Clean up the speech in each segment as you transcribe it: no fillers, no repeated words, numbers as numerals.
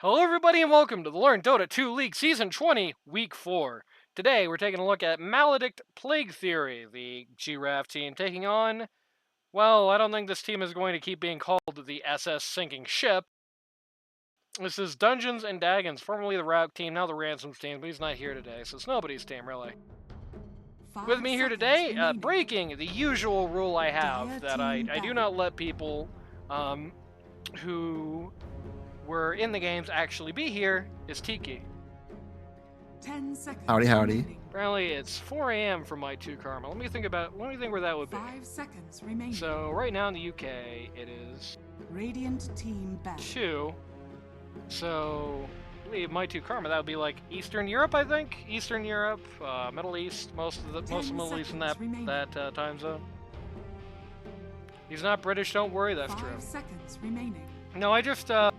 Hello everybody and welcome to the Learn Dota 2 League Season 20, Week 4. Today we're taking a look at Maledict Plague Theory, the GRaff team taking on, well, I don't think this team is going to keep being called the SS Sinking Ship. This is Dungeons and Dagons, formerly the Route team, now the Ransoms team, but he's not here today, so it's nobody's team really. With me here today, breaking the usual rule I have, that I do not let people who were in the games actually be here, is Tiki. 10 seconds. Howdy, howdy. remaining. Apparently it's 4 a.m. for my 2 karma. Let me think where that would be. 5 seconds remaining. So right now in the UK it is Radiant team back. 2. So I believe my 2 karma, that would be like Eastern Europe, I think. Eastern Europe, Middle East, most of Middle East in that time zone. He's not British, don't worry, that's true. 5 seconds remaining. No, I just have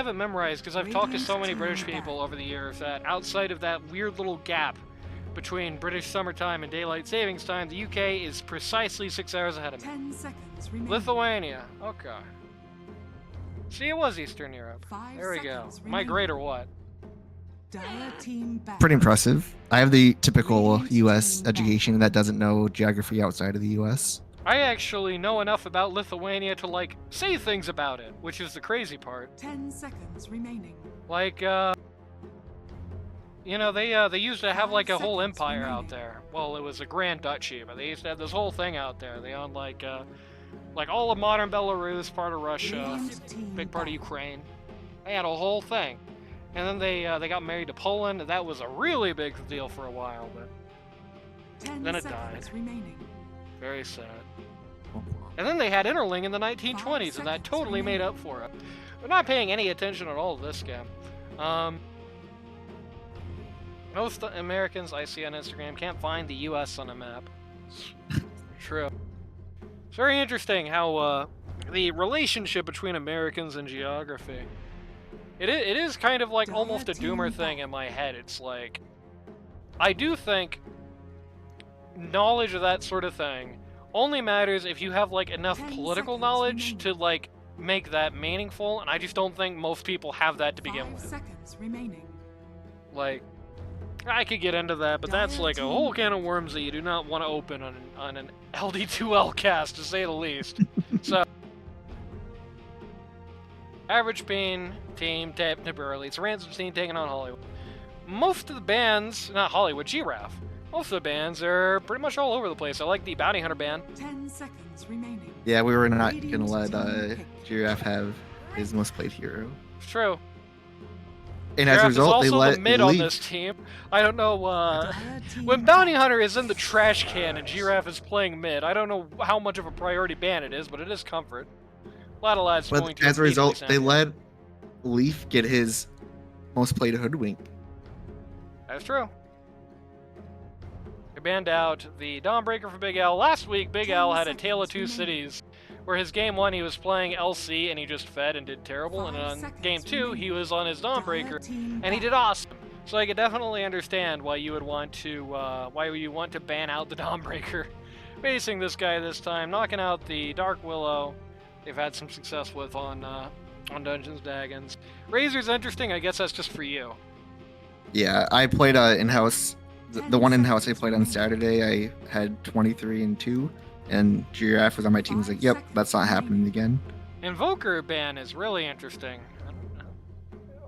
it memorized because I've talked to so many British people over the years that outside of that weird little gap between British summertime and daylight savings time, the UK is precisely 6 hours ahead of me. 10 seconds remaining. Lithuania, okay. See, it was Eastern Europe. 5 There we go. seconds Am I remaining. great or what? Dire team back. Pretty impressive. I have the typical Radiant U.S. team education that doesn't know geography outside of the U.S. I actually know enough about Lithuania to, like, say things about it, which is the crazy part. 10 seconds remaining. Like, you know, they used to have, like, a whole seconds empire remaining. out there. Well, it was a Grand Duchy, but they used to have this whole thing out there. They owned, like all of modern Belarus, part of Russia, Radiant team big part of back. Ukraine. They had a whole thing. And then they got married to Poland. That was a really big deal for a while, but 10 then it seconds died. remaining. very sad. And then they had Interling in the 1920s, and that seconds totally made up for it. We're not paying any attention at all to this game. Most Americans I see on Instagram can't find the U.S. on a map. It's true. It's very interesting how the relationship between Americans and geography. It is kind of like almost a doomer thing in my head. It's like, I do think knowledge of that sort of thing only matters if you have like enough 10 political seconds knowledge remaining. to like make that meaningful, and I just don't think most people have that to begin 5 with. seconds remaining. Like, I could get into that, but that's Dire like a team whole can of worms that you do not want to open on an LD2L cast, to say the least. So, average pain team temporarily. It's a Ransoms team taking on Hollywood. Most of the bands, not Hollywood, GRaff. Most of the bands are pretty much all over the place. I like the Bounty Hunter band. 10 seconds remaining. Yeah, we were not Radiant gonna let team pick. GRaff have his most played hero. It's true. And as a GRaff result, is they also let the mid on Leaf. this team. I don't know, Dire team when Bounty back. Hunter is in the trash can and GRaff is playing mid, I don't know how much of a priority ban it is, but it is comfort. A lot of lads going But to as a immediately result, send they it. let Leaf get his most played hoodwink. That's true. They banned out the Dawnbreaker for Big L. Last week, Big 10 L had a Tale of seconds Two remaining. Cities, where his game 1 he was playing LC and he just fed and did terrible, and 5 on seconds game 2 he remaining. was on his Dire Dawnbreaker team and he back. did awesome. So I could definitely understand why you would want to ban out the Dawnbreaker. Facing this guy this time, knocking out the Dark Willow. They've had some success with on Dungeons Dagons. Razor's interesting. I guess that's just for you. Yeah, I played in-house. The one in-house I played on Saturday, I had 23-2, and GRaff was on my team. Was like, "Yep, that's not happening again." Invoker ban is really interesting. I don't know.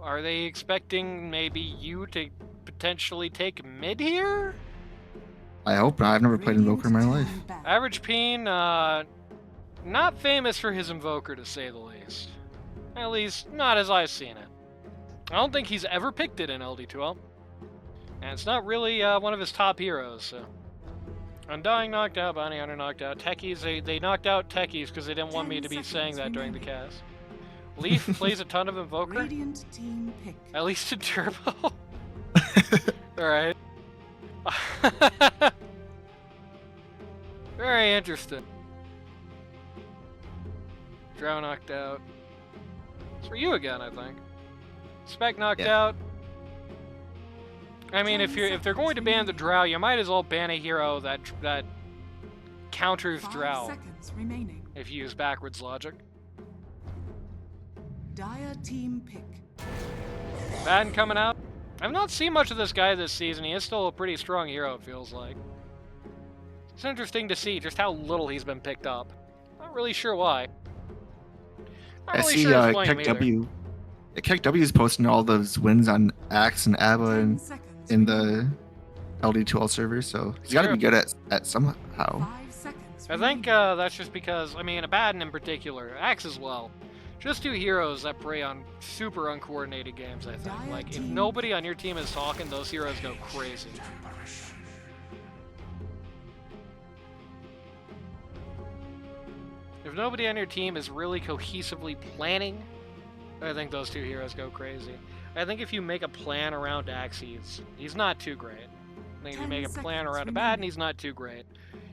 Are they expecting maybe you to potentially take mid here? I hope not. I've never played Invoker in my Radiant life. team back. Average Peen, not famous for his Invoker, to say the least. At least, not as I've seen it. I don't think he's ever picked it in LD2L. And it's not really one of his top heroes, so. Undying knocked out, Bounty Hunter knocked out. Techies, they knocked out Techies because they didn't want me 10 to be seconds saying that during the remaining. cast. Leaf plays a ton of Invoker, Radiant team pick. at least in Turbo. Alright. Very interesting. Drow knocked out. It's for you again, I think. Spec knocked Yeah. out. I mean, if they're going to ban the Drow, you might as well ban a hero that counters 5 Drow seconds remaining. if you use backwards logic. Dire team pick. Baden coming out. I've not seen much of this guy this season. He is still a pretty strong hero, it feels like. It's interesting to see just how little he's been picked up. Not really sure why. Not I really see sure his flame Keck either. W. Keck W is posting all those wins on Axe and Abba 10 and seconds in remaining. the LD2L server, so he's got to Sure. be good at somehow. 5 seconds I think remaining. that's just because, I mean, Abaddon in particular, Axe as well. Just two heroes that prey on super uncoordinated games, I think. Dire Like, if team nobody on your team is talking, those heroes go crazy. If nobody on your team is really cohesively planning, I think those two heroes go crazy. I think if you make a plan around Axe, he's not too great. I think if you 10 make a plan seconds around Abaddon, remaining. he's not too great.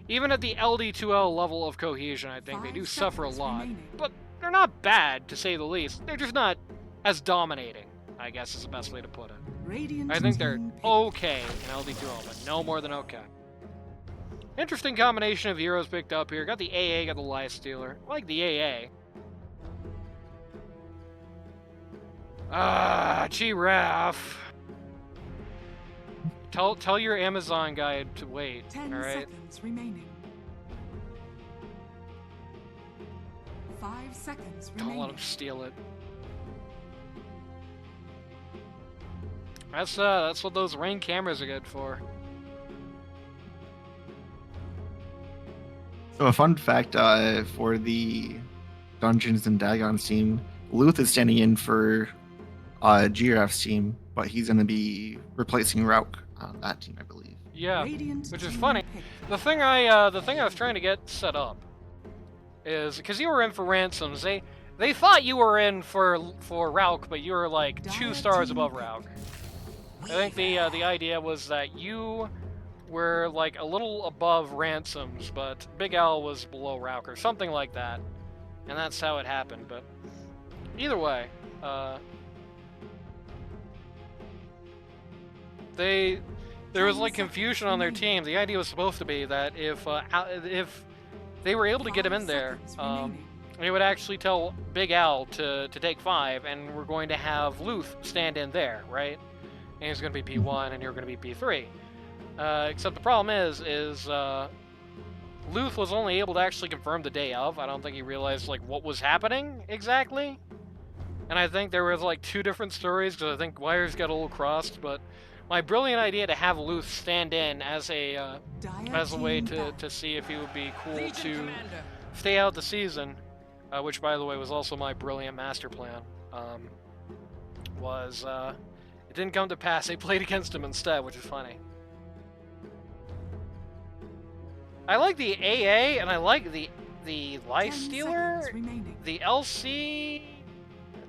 Even at the LD2L level of cohesion, I think they 5 do suffer a seconds lot. remaining. But they're not bad, to say the least. They're just not as dominating, I guess is the best way to put it. Radiant I think they're team picked. okay in LD2L, but no more than okay. Interesting combination of heroes picked up here. Got the AA, got the Life Stealer. I like the AA. GRaff. Tell your Amazon guy to wait, 10 alright? seconds remaining. 5 seconds Don't let remaining. him steal it. That's what those Ring cameras are good for. So a fun fact for the Dungeons and Dagons team, Luth is standing in for GRaff's team, but he's going to be replacing Rauk on that team, I believe. Yeah, Radiant which is team funny. picked. The thing I was trying to get set up is because you were in for Ransoms. They thought you were in for Rauk, but you were like 2 stars above Rauk. I think the idea was that you were like a little above Ransoms, but Big Al was below Rauk or something like that, and that's how it happened. But either way, there was like confusion on their team. The idea was supposed to be that if they were able to get him in there, they would actually tell Big Al to take 5, and we're going to have Luth stand in there, right? And he's going to be P1, and you're going to be P3. Except the problem is Luth was only able to actually confirm the day of. I don't think he realized like what was happening exactly. And I think there was like 2 different stories because I think wires got a little crossed. But my brilliant idea to have Luth stand in as a way to see if he would be cool to stay out the season, which by the way was also my brilliant master plan, it didn't come to pass. They played against him instead, which is funny. I like the AA and I like the Life 10 Stealer. seconds remaining. The LC,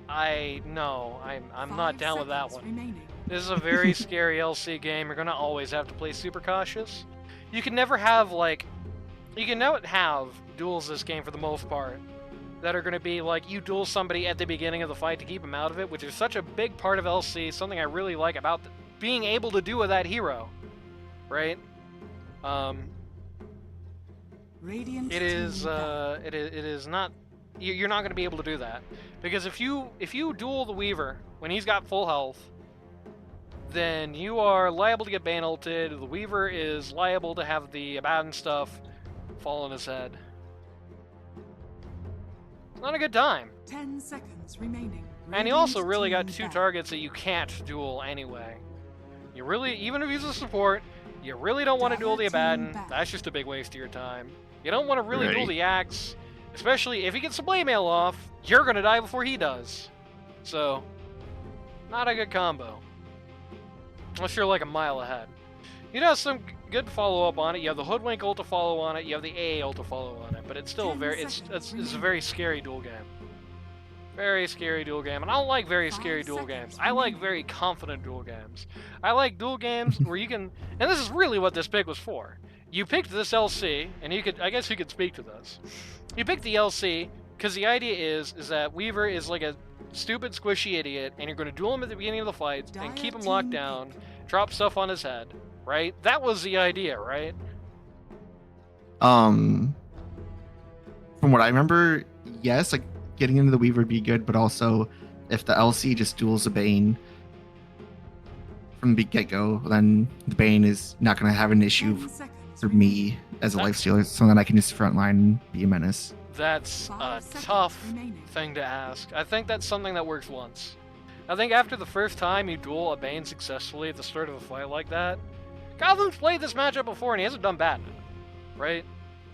I'm not 5 down with that seconds one. remaining. This is a very scary LC game. You're gonna always have to play super cautious. You can never have duels this game for the most part that are gonna be like you duel somebody at the beginning of the fight to keep them out of it, which is such a big part of LC. Something I really like about being able to do with that hero, right? Radiant It is team back. it is not. You're not going to be able to do that because if you duel the Weaver when he's got full health, then you are liable to get Bane ulted. The Weaver is liable to have the Abaddon stuff fall on his head. It's not a good time. 10 seconds remaining. And he also Radiant really got team 2 back. targets that you can't duel anyway. You really, even if he's a support, you really don't want to duel the Abaddon. That's just a big waste of your time. You don't want to really duel Right. the Axe, especially if he gets the blade mail off, you're going to die before he does. So, not a good combo. Unless you're like a mile ahead. You have some good follow-up on it. You have the Hoodwink ult to follow on it. You have the AA ult to follow on it. But it's still 10 it's seconds a very scary duel game. Very scary duel game. And I don't like very 5 scary duel seconds games. I like remaining. very confident duel games. I like duel games where you can... And this is really what this pick was for. You picked this LC, and I guess you could speak to this. You picked the LC because the idea is that Weaver is like a stupid squishy idiot, and you're going to duel him at the beginning of the fight and keep him locked down, drop stuff on his head, right? That was the idea, right? From what I remember, yes, like getting into the Weaver would be good, but also if the LC just duels a Bane, from the get-go, then the Bane is not going to have an issue 10 seconds for remaining. me as a That- lifestealer, so that I can just frontline and be a menace. That's 5 a seconds tough remaining. thing to ask. I think that's something that works once. I think after the first time you duel a Bane successfully at the start of a fight like that, Gotham's played this matchup before and he hasn't done bad, right?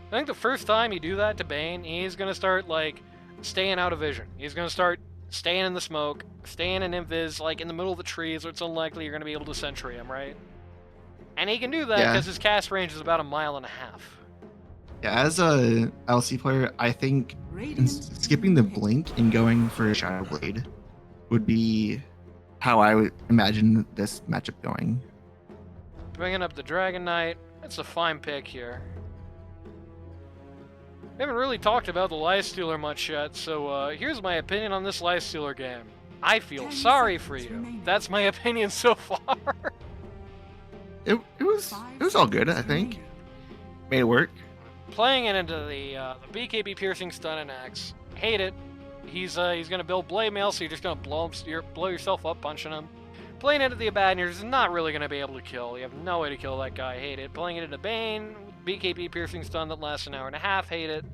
I think the first time you do that to Bane, he's gonna start like staying out of vision. He's gonna start staying in the smoke, staying in invis, like in the middle of the trees, where it's unlikely you're gonna be able to sentry him, right? And he can do that Yeah. because his cast range is about 1.5 miles. Yeah, as a LC player, I think Radiant skipping the blink and going for a Shadow Blade would be how I would imagine this matchup going. Bringing up the Dragon Knight, it's a fine pick here. We haven't really talked about the Lifestealer much yet, so here's my opinion on this Lifestealer game. I feel 10 sorry for seconds you. remaining. That's my opinion so far. It was all good, I think. Made it work. Playing it into the BKB piercing stun and axe. Hate it. He's gonna build blade mail, so you're just gonna blow yourself up punching him. Playing it into the Abaddon, you're just not really gonna be able to kill. You have no way to kill that guy. Hate it. Playing it into Bane, BKB piercing stun that lasts 1.5 hours. Hate it.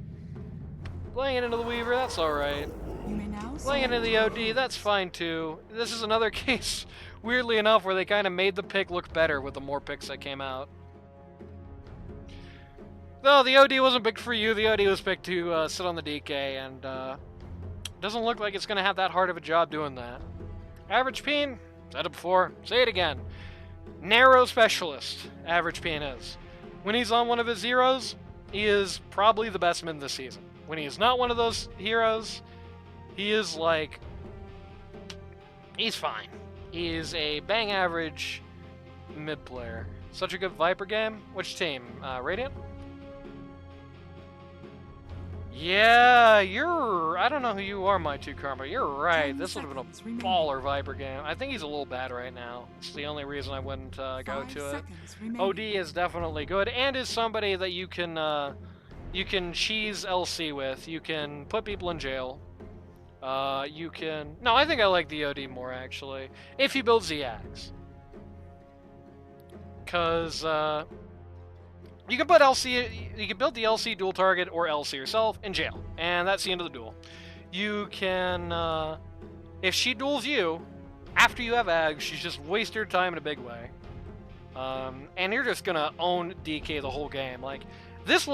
Playing it into the Weaver, that's all right. You may now Playing into the OD, that's fine too. This is another case, weirdly enough, where they kind of made the pick look better with the more picks that came out. Though the OD wasn't picked for you, the OD was picked to sit on the DK, and doesn't look like it's going to have that hard of a job doing that. Average Peen, said it before, say it again. Narrow specialist, Average Peen is. When he's on one of his heroes, he is probably the best mid this season. When he is not one of those heroes, he is like, he's fine. He is a bang average mid player. Such a good Viper game. Which team? Radiant? Yeah, I don't know who you are, my two Karma. You're right. 10 This would have been seconds a remaining. baller Viper game. I think he's a little bad right now. It's the only reason I wouldn't go 5 to it. seconds remaining. OD is definitely good and is somebody that you can cheese LC with. You can put people in jail. You can... No, I think I like the OD more, actually. If he builds the axe. Because, you can put LC... You can build the LC dual target or LC yourself in jail. And that's the end of the duel. You can, if she duels you, after you have Ag, she's just wasted your time in a big way. And you're just gonna own DK the whole game. Like, this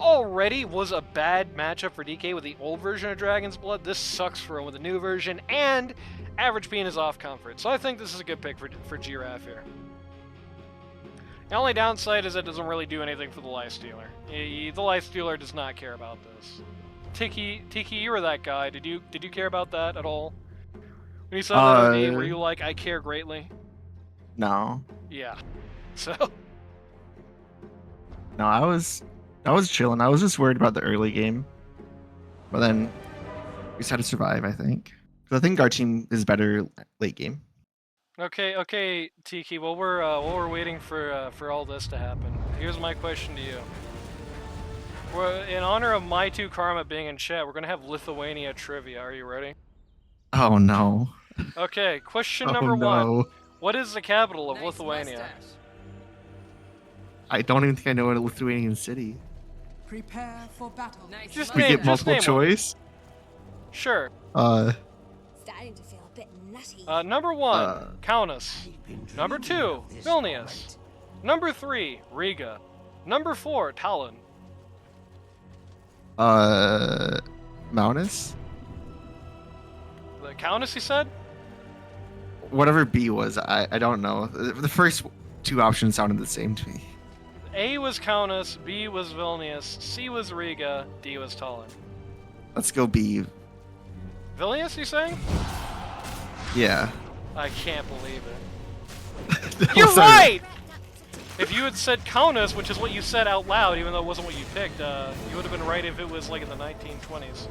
already was a bad matchup for DK with the old version of Dragon's Blood. This sucks for him with the new version, and Average Peen is off comfort. So I think this is a good pick for GRaff here. The only downside is it doesn't really do anything for the Lifestealer. The Lifestealer does not care about this. Tiki, you were that guy. Did you care about that at all? When you saw that OD, were you like, I care greatly? No. Yeah. So... No, I was chilling. I was just worried about the early game. But then we just had to survive, I think. Because I think our team is better late game. Okay, Tiki. While we're waiting for all this to happen, here's my question to you. In honor of my two Karma being in chat, we're gonna have Lithuania trivia. Are you ready? Oh no. Okay, question Oh number no. one. What is the capital of Lithuania? I don't even think I know a Lithuanian city. Prepare for battle. Just We name, get just multiple name one. choice. Sure. Starting to feel a bit nutty. Number one, Kaunas. Number two, Vilnius. Number three, Riga. Number four, Tallinn. Maunus? The Kaunas, you said? Whatever B was, I don't know. The first two options sounded the same to me. A was Kaunas, B was Vilnius, C was Riga, D was Tallinn. Let's go B. Vilnius, you saying? Yeah. I can't believe it. That You're was a- right! If you had said Kaunas, which is what you said out loud, even though it wasn't what you picked, you would have been right if it was like in the 1920s.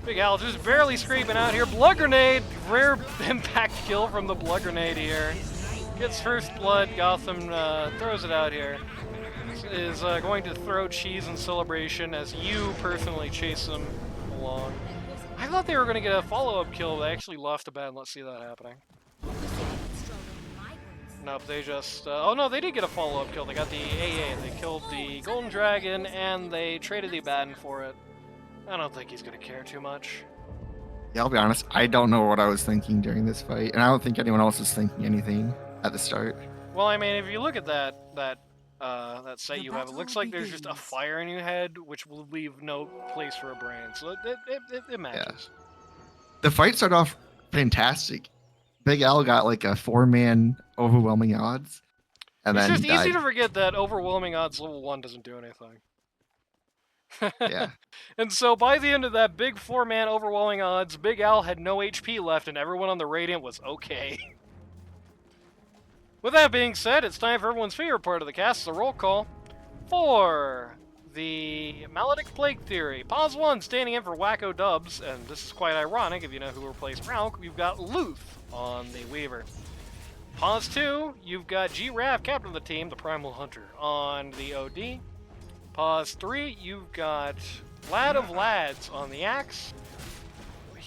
Big Al just barely scraping out here. Blood Grenade! Rare impact kill from the Blood Grenade here. Gets first blood. Gotham throws it out here. Is going to throw cheese in celebration as you personally chase them along. I thought they were going to get a follow-up kill, but they actually lost a bat. Let's see that happening. Nope, they just... oh no, they did get a follow-up kill. They got the AA. They killed the Golden Dragon, and they traded the Abaddon for it. I don't think he's going to care too much. Yeah, I'll be honest. I don't know what I was thinking during this fight, and I don't think anyone else was thinking anything at the start. Well, I mean, if you look at that sight The you have, it looks battle like there's just a begins. fire in your head, which will leave no place for a brain. So it matches. The fight started off fantastic. Big Al got like a 4-man overwhelming odds, and It's then just he died. easy to forget that overwhelming odds level 1 doesn't do anything. Yeah. And so by the end of that big 4-man overwhelming odds, Big Al had no HP left and everyone on the Radiant was okay. With that being said, it's time for everyone's favorite part of the cast, the roll call. For the Maledict Plague Theory, Pause 1 standing in for Wacko Dubs, and this is quite ironic if you know who replaced Rauk, you've got Luth on the Weaver. Pause 2, you've got GRaff, captain of the team, the Primal Hunter, on the OD. Pause 3, you've got Lad of Lads on the Axe.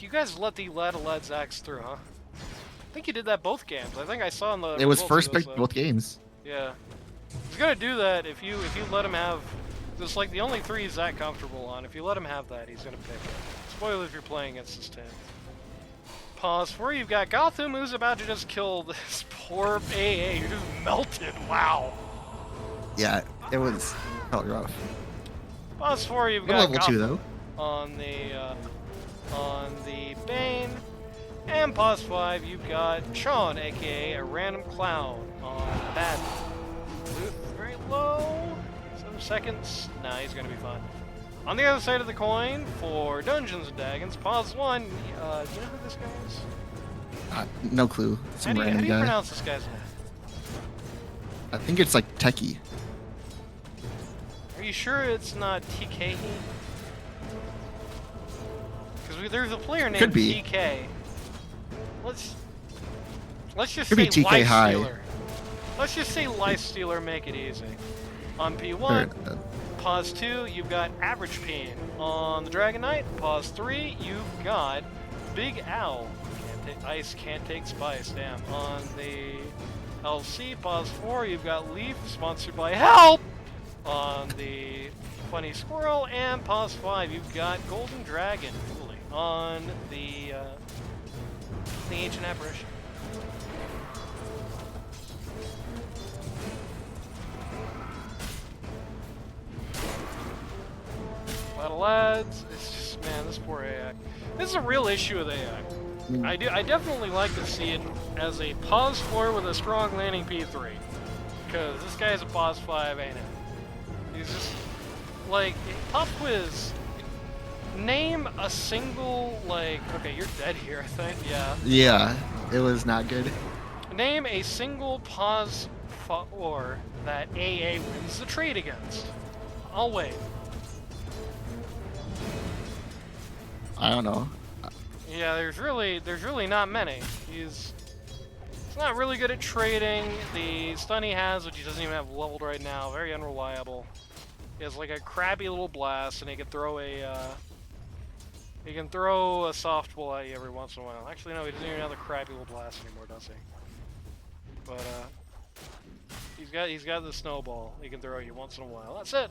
You guys let the Lad of Lads Axe through, huh? I think you did that both games. I think I saw in the It was results first he was, pick both games. Yeah. He's gonna do that if you let him have... It's like the only 3 he's that comfortable on. If you let him have that, he's gonna pick it. Spoiler if you're playing against his team. Pause 4, you've got Gotham who's about to just kill this poor AA. You're just melted. Wow. Yeah, it was felt rough. Pause 4, you've We're got level 2 Gotham though. on the Bane. And pause 5, you've got Sean, aka a random clown, on the Bad. Luth very low. 7 seconds. Nah, he's gonna be fine. On the other side of the coin, for Dungeons and Dagons, pause 1. Do you know who this guy is? No clue. How Some do you random guy. pronounce this guy's name? I think it's like Techie. Are you sure it's not TK? Because there's a player named Could be. TK. Let's just Could say be TK Life High. Stealer. Let's just say Life Stealer, make it easy. On P1, Or, pause 2, you've got Average Peen. On the Dragon Knight, pause 3, you've got Big Owl. Can't take ice, can't take spice, damn. On the LC, pause 4, you've got Leaf, sponsored by Help! On the Funny Squirrel, and pause 5, you've got Golden Dragon, really, on the Ancient Apparition. A lot of lads. It's just, man, this poor AI. This is a real issue with AI. I definitely like to see it as a pause 4 with a strong landing P3. Because this guy's a pause 5, ain't it? He's just, like, pop quiz. Name a single, like, okay, you're dead here, I think, yeah. yeah, it was not good. Name a single pause 4 that AA wins the trade against. I'll wait. I don't know. Yeah, there's really not many. He's not really good at trading. The stun he has, which he doesn't even have leveled right now, very unreliable. He has like a crappy little blast, and he can throw a softball at you every once in a while. Actually, no, he doesn't even have the crappy little blast anymore, does he? But he's got the snowball he can throw you once in a while. That's it.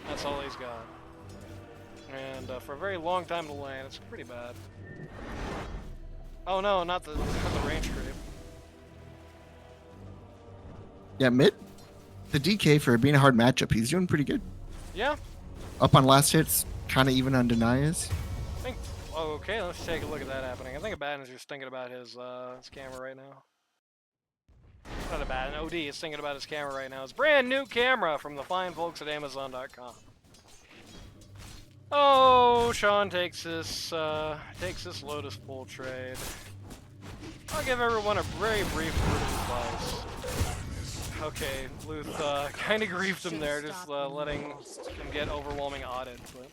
That's all he's got. And for a very long time to land, it's pretty bad. Oh no, not the range creep. Yeah, mid. The DK for being a hard matchup, he's doing pretty good. Yeah, Up on last hits, kind of even on denies. I think. Oh, okay, let's take a look at that happening. I think Abaddon's just thinking about his camera right now. Not Abaddon, OD is thinking about his camera right now. His brand new camera from the fine folks at Amazon.com. Oh, Sean takes this Lotus Pool trade. I'll give everyone a very brief word of advice. Okay, Luth kind of griefed him there, just letting him get overwhelming audit. But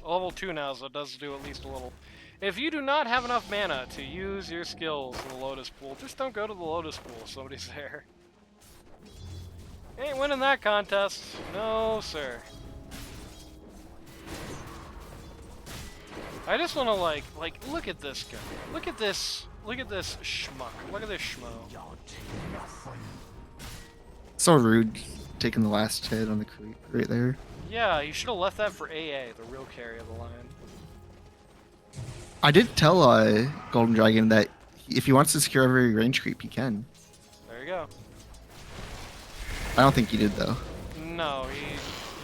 level 2 now, so it does do at least a little. If you do not have enough mana to use your skills in the Lotus Pool, just don't go to the Lotus Pool if somebody's there. Ain't winning that contest. No, sir. I just want to like look at this guy. Look look at this schmuck. Look at this schmo. So rude, taking the last hit on the creep right there. Yeah, you should have left that for AA, the real carry of the line. I did tell Golden Dragon that if he wants to secure every range creep, he can. There you go. I don't think he did though. No,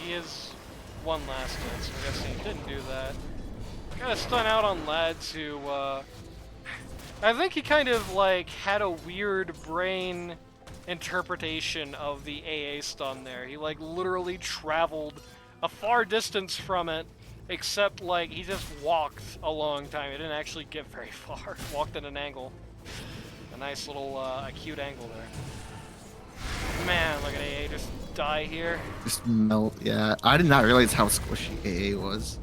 he is one last hit, so I guess he didn't do that. Kind of stun out on lads who, I think he kind of like had a weird brain interpretation of the AA stun there. He like literally traveled a far distance from it, except like he just walked a long time. He didn't actually get very far. Walked at an angle. A nice little acute angle there. Man, look at AA just die here. Just melt. Yeah, I did not realize how squishy AA was.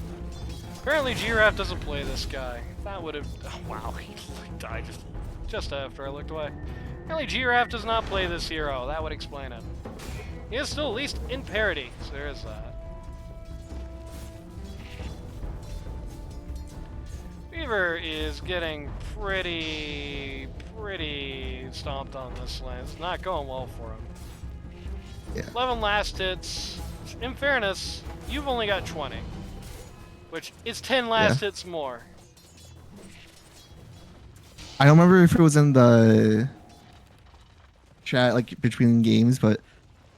Apparently GRaff doesn't play this guy. That would have... Oh, wow, he died just after I looked away. Apparently GRaff does not play this hero. That would explain it. He is still at least in parity, so there is that. Weaver is getting pretty stomped on this lane. It's not going well for him. Yeah. 11 last hits. In fairness, you've only got 20. Which is 10 last hits more. I don't remember if it was in the chat like between games, but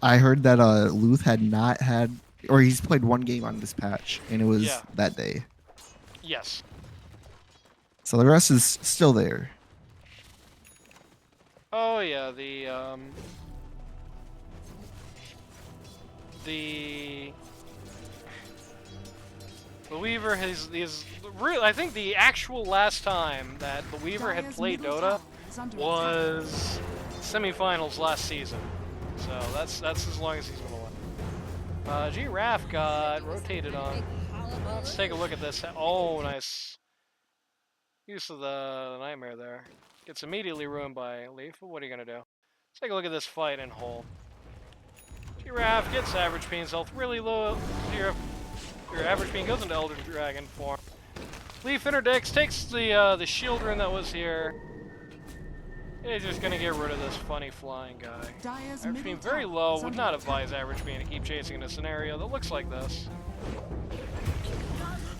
I heard that Luth had not had, or he's played one game on this patch, and it was that day. Yes. So the rest is still there. Oh yeah, the Weaver is real. I think the actual last time that the Weaver had played Dota was semifinals last season. So that's as long as he's gonna win. GRaff got rotated on. Let's take a look at this. Oh, nice use of the nightmare there. Gets immediately ruined by Leaf. But what are you gonna do? Let's take a look at this fight in whole. GRaff gets average Pain's health really low. Your average Pain goes into Elder Dragon form. Leaf interdicts, takes the shield rune that was here. He's just gonna get rid of this funny flying guy. Average Pain very low. Would not advise average Pain to keep chasing in a scenario that looks like this.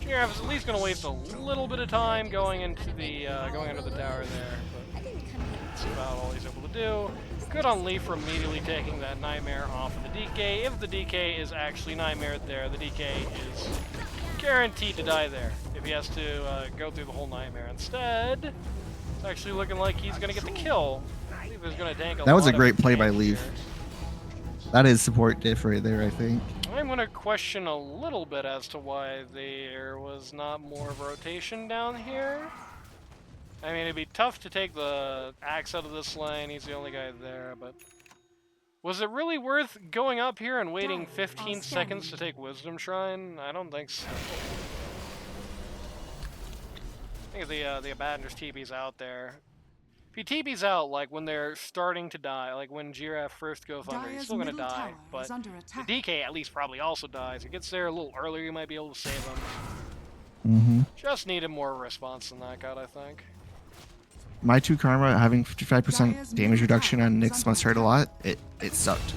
GRaff is at least gonna waste a little bit of time going into the tower there, but that's about all he's able to do. Good on Leaf for immediately taking that Nightmare off of the DK. If the DK is actually Nightmared there, the DK is guaranteed to die there if he has to go through the whole Nightmare. Instead, it's actually looking like he's going to get the kill. Leaf is going to tank a That was a lot great of play by damage Leaf. here. That is support diff right there, I think. I'm going to question a little bit as to why there was not more of a rotation down here. I mean, it'd be tough to take the axe out of this lane. He's the only guy there, but was it really worth going up here and waiting 15 seconds to take Wisdom Shrine? I don't think so. I think the Abaddon's TP's out there. If he TP's out, like when they're starting to die, like when GRaff first goes under, he's still gonna die. But the DK at least probably also dies. If he gets there a little earlier, you might be able to save him. Mm-hmm. Just needed more response than that god, I think. My 2 Karma having 55% damage reduction on Nyx must hurt a lot. It sucked.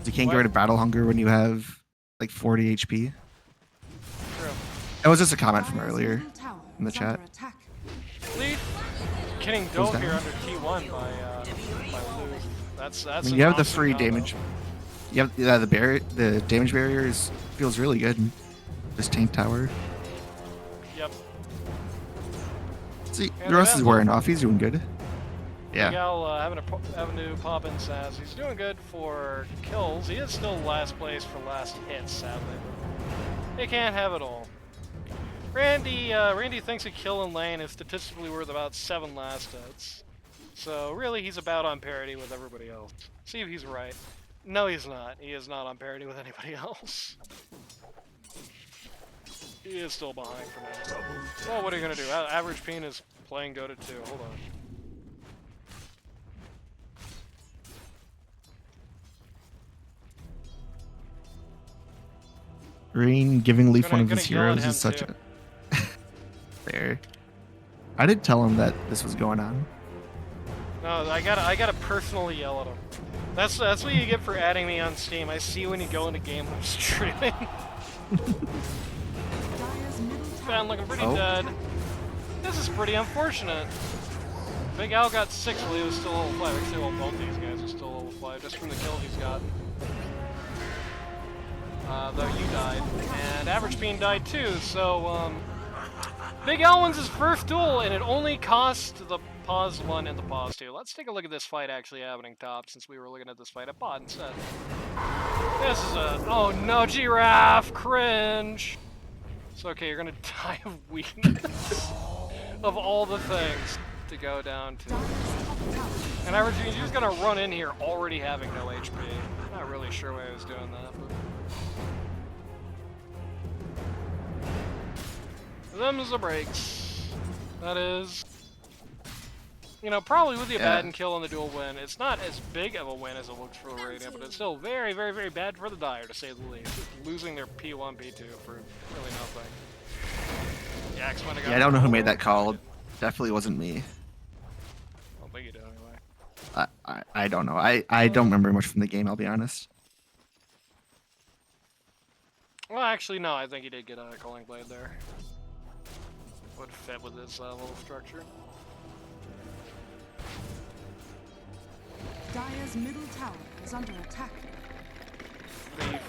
You can't get rid of Battle Hunger when you have like 40 HP. True. That was just a comment from earlier in the chat. Leaf getting dove here under T1 by Luth. That's I mean, you have the free damage. You have the damage barrier feels really good. This tank tower. Yep. See, the rest is wearing off. He's doing good. Yeah. Miguel having to pop in Saz. He's doing good for kills. He is still last place for last hits, sadly. They can't have it all. Randy thinks a kill in lane is statistically worth about 7 last hits. So really, he's about on parity with everybody else. See if he's right. No, he's not. He is not on parity with anybody else. He is still behind for now. Well, what are you gonna do? Average Peen is playing Dota 2. Hold on. Rain giving Leaf one of his gonna yell at heroes him is such too. a fair. I did tell him that this was going on. No, I gotta personally yell at him. That's what you get for adding me on Steam. I see when you go into game when I'm streaming. Dire's middle Man, tower looking pretty Oh. dead. This is pretty unfortunate. Big Al got 6 while he was still level 5. Actually, well, both these guys are still level 5 just from the kills he's gotten. Though you died, and Average Bean died too. So Big Al wins his first duel, and it only cost the pause 1 and the pause 2. Let's take a look at this fight actually happening top, since we were looking at this fight at bot instead. This is a... oh no, GRaff! Cringe! It's okay, you're gonna die of weakness. Of all the things to go down to. And Average Bean's just gonna run in here already having no HP. Not really sure why I was doing that, but... them's the breaks. That is... you know, probably with the Abaddon kill and the dual win, it's not as big of a win as it looks for the Radiant, but it's still very, very, very bad for the Dire, to say the least. Just losing their P1, P2 for really nothing. Yeah, I don't know who made that call. Definitely wasn't me. I don't think you did anyway. I don't know. I don't remember much from the game, I'll be honest. Well, actually, no, I think he did get a Calling Blade there. Would fit with this little structure. Dire's middle tower is under attack. Thief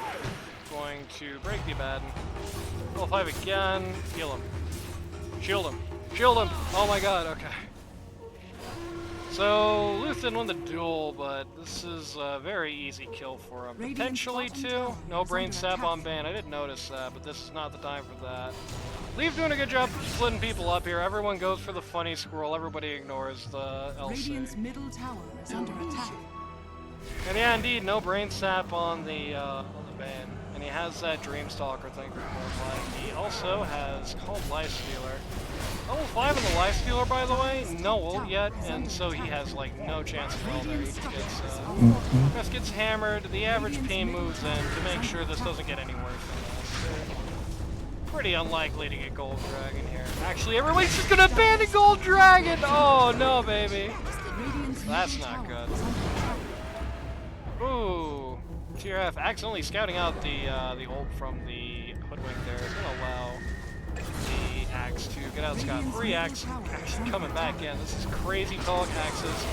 going to break the Abaddon. Level 5 again. Heal him. Shield him. Shield him! Oh my god, okay. So, Luth didn't win the duel, but this is a very easy kill for him. Radiant's Potentially bottom too. tower No is brain under sap attack. on Ban. I didn't notice that, but this is not the time for that. Leaf doing a good job splitting people up here. Everyone goes for the funny squirrel. Everybody ignores the LC. Radiant's middle tower is under attack. And yeah, indeed, no brain sap on the Ban. And he has that Dreamstalker thing for Life. He also has called Lifestealer. Level 5 in the Lifestealer, by the way, no ult yet, and so he has like no chance at all there. He just gets hammered. The average P moves in to make sure this doesn't get any worse than this. Pretty unlikely to get Gold Dragon here. Actually, everybody's just gonna abandon Gold Dragon! Oh no, baby. Radiant's That's middle not tower good. is under attack. Ooh, GRaff accidentally scouting out the ult from the Hoodwink there. It's gonna allow the Axe to get out scot-free. Axe actually coming back in. This is crazy talk, Axes.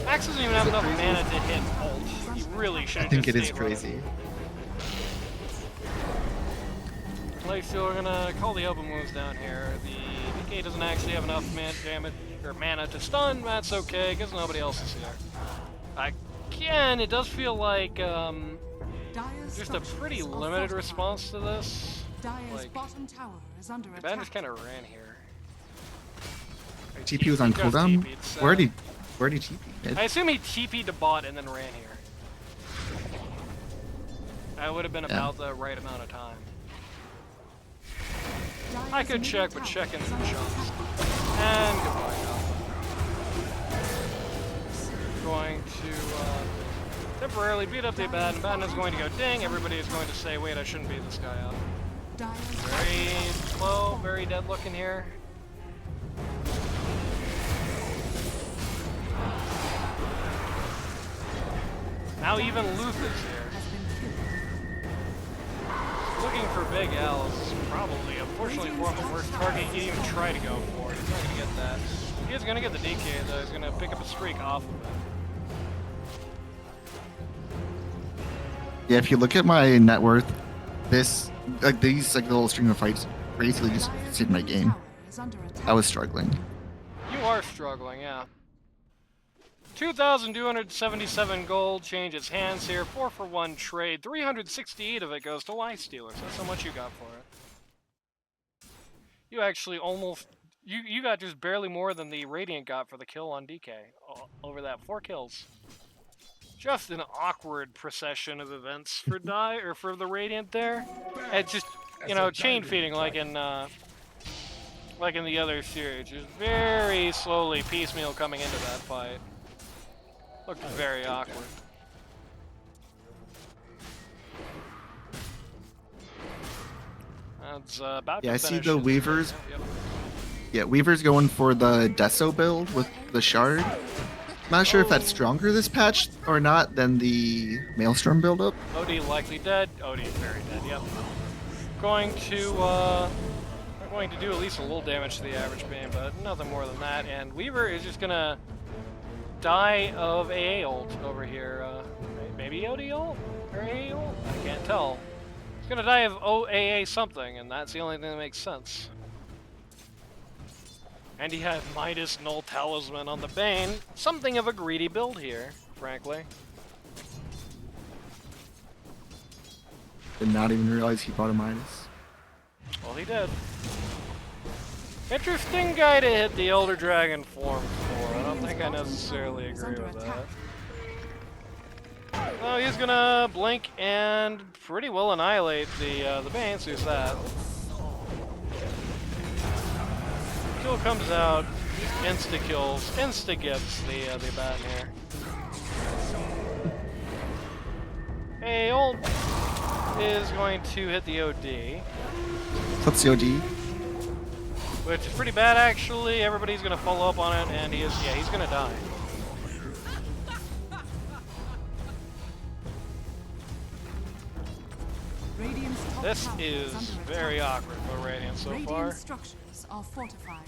Axe doesn't even have enough mana to hit ult. He really should I have think just it is stayed running. crazy. Lifestealer gonna call the open moves down here. The DK doesn't actually have enough mana to stun. That's okay, because nobody else is here. Again, it does feel like Dire's just a structures pretty are limited fortified. response to this. Dire's like, bottom tower is under The band just attack. kind of ran here. TP was on He just cooldown? TP'd, so- Where did he TP? I assume he TP'd to bot and then ran here. That would have been about the right amount of time. Dire's I could middle check, but tower check-ins is and under jumps. attack. And goodbye now. Going to temporarily beat up the Abaddon. Abaddon is going to go ding. Everybody is going to say, wait, I shouldn't beat this guy up. Dire's Very slow, very dead looking here. Now even Luth is here. has been killed. Looking for Big Al is probably, unfortunately for him, the worst target he can even try to go for. He's not going to get that. He is going to get the DK though. He's going to pick up a streak off of it. Yeah, if you look at my net worth, these little string of fights basically just Dire's saved my middle game. tower is under attack. I was struggling. You are struggling, yeah. 2,277 gold changes hands here. 4 for 1 trade. 368 of it goes to Lifestealer. So that's how much you got for it. You actually almost... You got just barely more than the Radiant got for the kill on DK. Over that, 4 kills. Just an awkward procession of events for for the Radiant there. It's just, you know, chain feeding like in the other series. Just very slowly piecemeal coming into that fight. Looked very awkward. That's about Yeah, to I see finish the his- waivers. Yep. Yeah, Weaver's going for the Deso build with the Shard. Not sure if that's stronger this patch or not than the Maelstrom build-up. OD likely dead. OD is very dead, yep. Going to do at least a little damage to the average beam, but nothing more than that. And Weaver is just gonna die of AA ult over here. Maybe OD ult? Or AA ult? I can't tell. He's gonna die of OAA something, and that's the only thing that makes sense. And he had Midas Null Talisman on the Bane. Something of a greedy build here, frankly. Did not even realize he bought a Midas. Well, he did. Interesting guy to hit the Elder Dragon form for. I don't think I necessarily agree with that. Oh, he's gonna blink and pretty well annihilate the Bane, so who's that? Kill comes out, insta-kills, insta-gets the bat here. Hey, ult is going to hit the OD. What's the OD? Which is pretty bad, actually. Everybody's gonna follow up on it, and he's gonna die. This is very awkward for Radiant so far. Structures are fortified.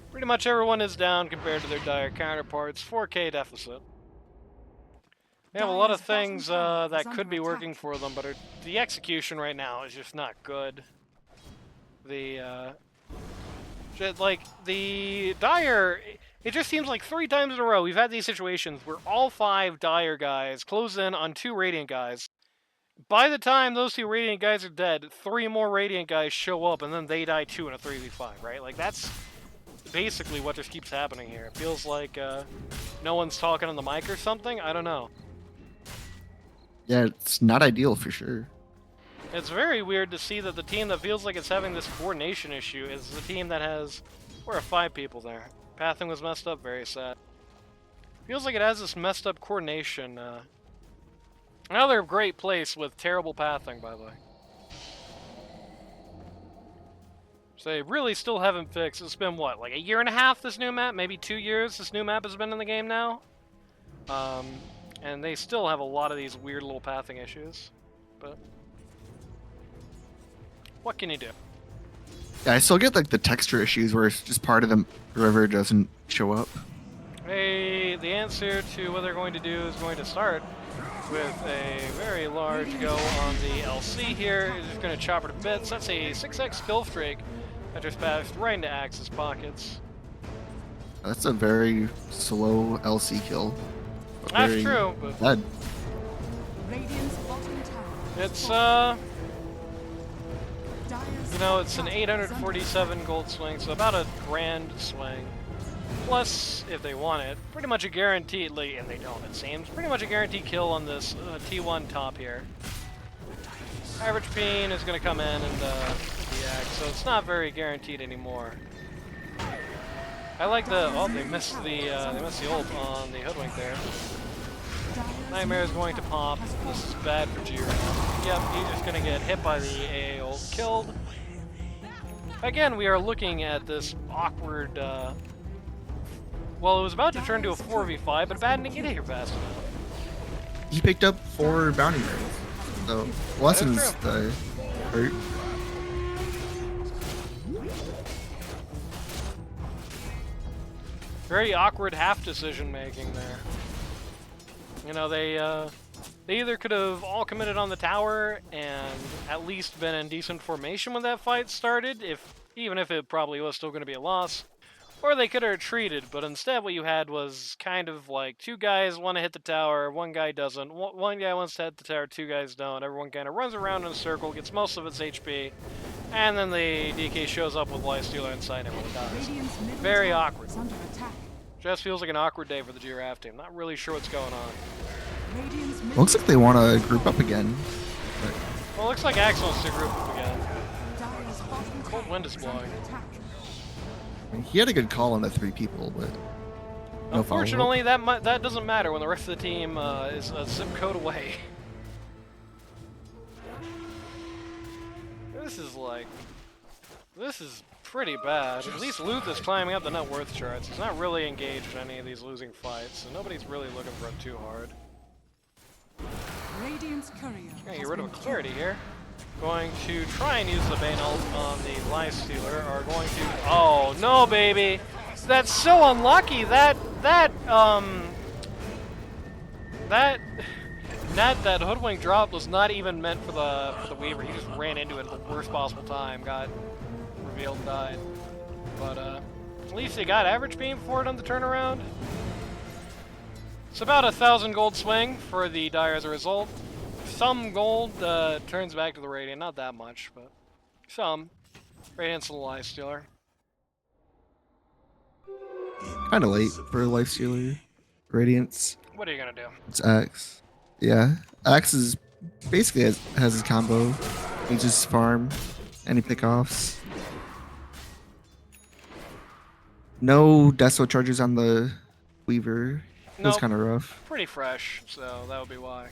Pretty much everyone is down compared to their dire counterparts. 4K deficit. They have a lot of things that could be working for them, but the execution right now is just not good. The Dire, it just seems like 3 times in a row we've had these situations where all 5 Dire guys close in on 2 Radiant guys. By the time those 2 Radiant guys are dead, 3 more Radiant guys show up, and then they die 2 in a 3v5, right? Like, that's basically what just keeps happening here. It feels like no one's talking on the mic or something. I don't know. Yeah, it's not ideal for sure. It's very weird to see that the team that feels like it's having this coordination issue is the team that has 4 or 5 people there. Pathing was messed up, very sad. Feels like it has this messed up coordination. Another great place with terrible pathing, by the way. So they really still haven't fixed. It's been what, like a year and a half this new map? Maybe 2 years this new map has been in the game now? And they still have a lot of these weird little pathing issues. But what can you do? Yeah, I still get like the texture issues where it's just part of the river doesn't show up. Hey, the answer to what they're going to do is going to start with a very large go on the LC here. It's just going to chop her to bits. That's a 6x kill streak that just passed right into Axe's pockets. That's a very slow LC kill. That's true, but bad. It's you know, it's an 847 gold swing, so about a grand swing. Plus, if they want it, pretty much a guaranteed, and they don't, it seems, pretty much a guaranteed kill on this T1 top here. Average Peen is going to come in and react, so it's not very guaranteed anymore. I like the, oh, they missed the ult on the Hoodwink there. Nightmare is going to pop. This is bad for GRaff. Yep, he's just going to get hit by the AA ult, killed. Again, we are looking at this awkward, well, it was about to turn to a 4v5, but Bad didn't get here fast enough. He picked up 4 bounty raids, so lessons the hurt. Very awkward half decision making there. You know, they either could have all committed on the tower and at least been in decent formation when that fight started, even if it probably was still going to be a loss, or they could have retreated, but instead what you had was kind of like 2 guys want to hit the tower, 1 guy doesn't, 1 guy wants to hit the tower, 2 guys don't, everyone kind of runs around in a circle, gets most of its HP, and then the DK shows up with Lifestealer inside him and dies. Very awkward. Just feels like an awkward day for the GRaff team. Not really sure what's going on. Looks like they want to group up again. But... well, it looks like Axe wants to group up again. Cold wind is blowing. I mean, he had a good call on the 3 people, but no unfortunately, that doesn't matter when the rest of the team is a zip code away. This is pretty bad. At least Luth is climbing up the net worth charts. He's not really engaged in any of these losing fights, so nobody's really looking for him too hard. Radiant's courier. Gonna get has rid of a been clarity killed. here. Going to try and use the Bane ult on the Lifestealer. Are going to. Oh no, baby! That's so unlucky. That hoodwink drop was not even meant for the Weaver. He just ran into it at the worst possible time. Got revealed and died. But at least he got average beam for it on the turnaround. It's about 1,000 gold swing for the Dire as a result. Some gold turns back to the Radiant, not that much, but some. Radiant's a Lifestealer. Kind of late for Lifestealer. Radiance. What are you gonna do? It's Axe. Yeah. Axe is basically has his combo. He just farm any pickoffs. No Deso charges on the Weaver. It was Nope. kind of rough. Pretty fresh, so that would be why.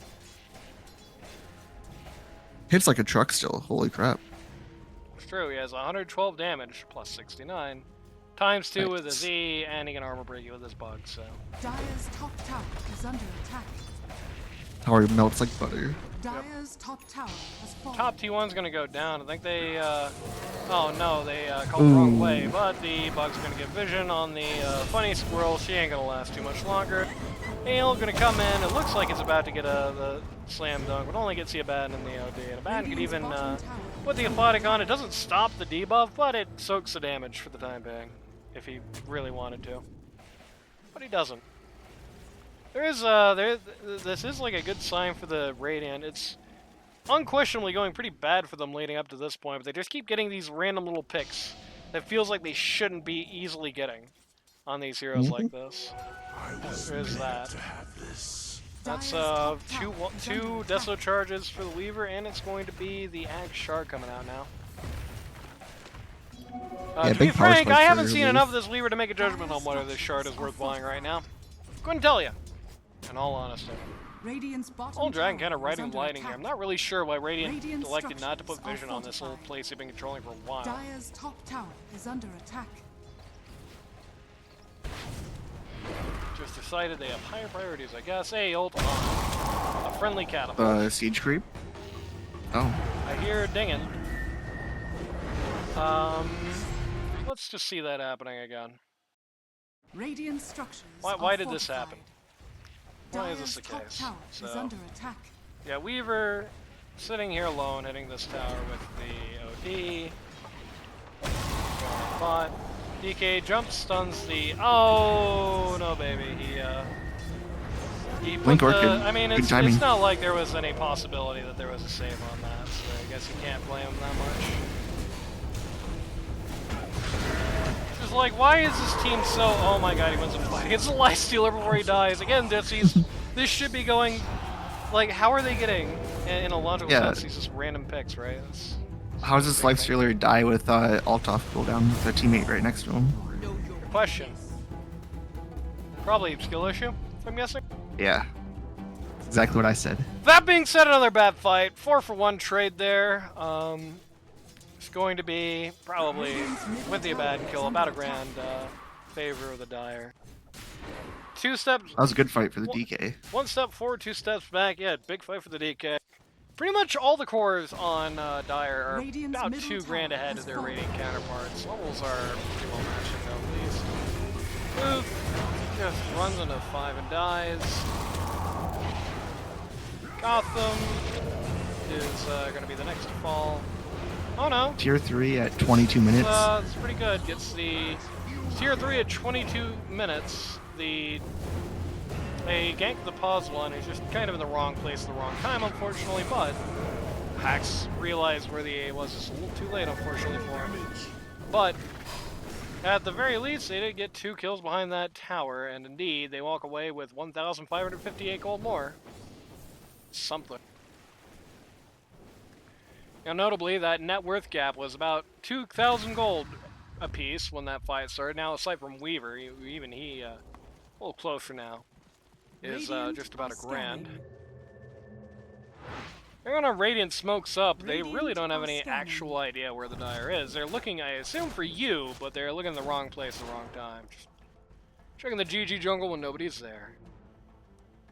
Hits like a truck still. Holy crap. It's true, he has 112 damage, plus 69. Times 2 with his Nice. E, and he can armor break you with his bug, so. Dire's top tower is under attack. Tower melts like butter. Dire's top tower has fallen. Top T1's gonna go down. I think they, oh no, they called the wrong way, but the bug's gonna get vision on the funny squirrel. She ain't gonna last too much longer. Ale gonna come in. It looks like it's about to get the slam dunk, but only gets the Abaddon in the OD. And Abaddon could even put the Aphotic on. It doesn't stop the debuff, but it soaks the damage for the time being, if he really wanted to. But he doesn't. This is like a good sign for the Radiant. It's unquestionably going pretty bad for them leading up to this point, but they just keep getting these random little picks that feels like they shouldn't be easily getting on these heroes like this. There's that. That's two Deso charges for the Weaver, and it's going to be the Ag Shard coming out now. Yeah, To be big power frank, spike I for haven't your seen Leaf. enough of this Weaver to make a judgment on whether this shard is worth buying right now. Couldn't tell you, in all honesty. Radiant's bottom Old Dragon tower kind of is riding under lighting here. attack. I'm not really sure why Radiant Radiant elected not to put structures vision are on this little fortified. place they've been controlling for a while. Dire's top tower is under attack. Just decided they have higher priorities, I guess. Hey, ult on a friendly catapult. Siege creep. Oh. I hear dinging. Let's just see that happening again. Radiant structures Why are did this happen? fortified. Why is this the Dire's case? top tower is So, under attack. yeah, Weaver sitting here alone, hitting this tower with the OD. Bot. DK jump stuns the. Oh no, baby! He put Blink the. Orchid. I mean, Good it's timing. not like there was any possibility that there was a save on that, so I guess you can't blame him that much. It's just like, why is this team so? Oh my god, he wins a fight against a Lifestealer before he dies. Again, this should be going. Like, how are they getting in a logical sense these just random picks, right? How does this Lifestealer die with alt off cooldown with a teammate right next to him? Good question. Probably a skill issue, I'm guessing. Yeah. Exactly what I said. That being said, another bad fight. 4-for-1 trade there. It's going to be probably, with the Abaddon kill, about a grand favor of the Dire. 2 steps. That was a good fight for the DK. 1 step forward, 2 steps back. Yeah, big fight for the DK. Pretty much all the cores on Dire are Radiant's about middle 2 grand tower ahead has of their fallen. rating counterparts. Levels are pretty well matching though, please. Move. Just runs into 5 and dies. Gotham is going to be the next to fall. Oh no. Tier 3 at 22 minutes. It's pretty good. Gets the tier 3 at 22 minutes. They ganked the pause one. He's just kind of in the wrong place at the wrong time, unfortunately, but Hax realized where the A was just a little too late, unfortunately, for him. But at the very least, they did get 2 kills behind that tower, and indeed, they walk away with 1,558 gold more. Something. Now, notably, that net worth gap was about 2,000 gold apiece when that fight started. Now, aside from Weaver, even he, a little closer now, is Radiant just about are a grand. scanning. They're gonna Radiant smokes up. They really Radiant don't have are any scanning. actual idea where the Dire is. They're looking, I assume, for you, but they're looking in the wrong place at the wrong time. Just checking the GG jungle when nobody's there.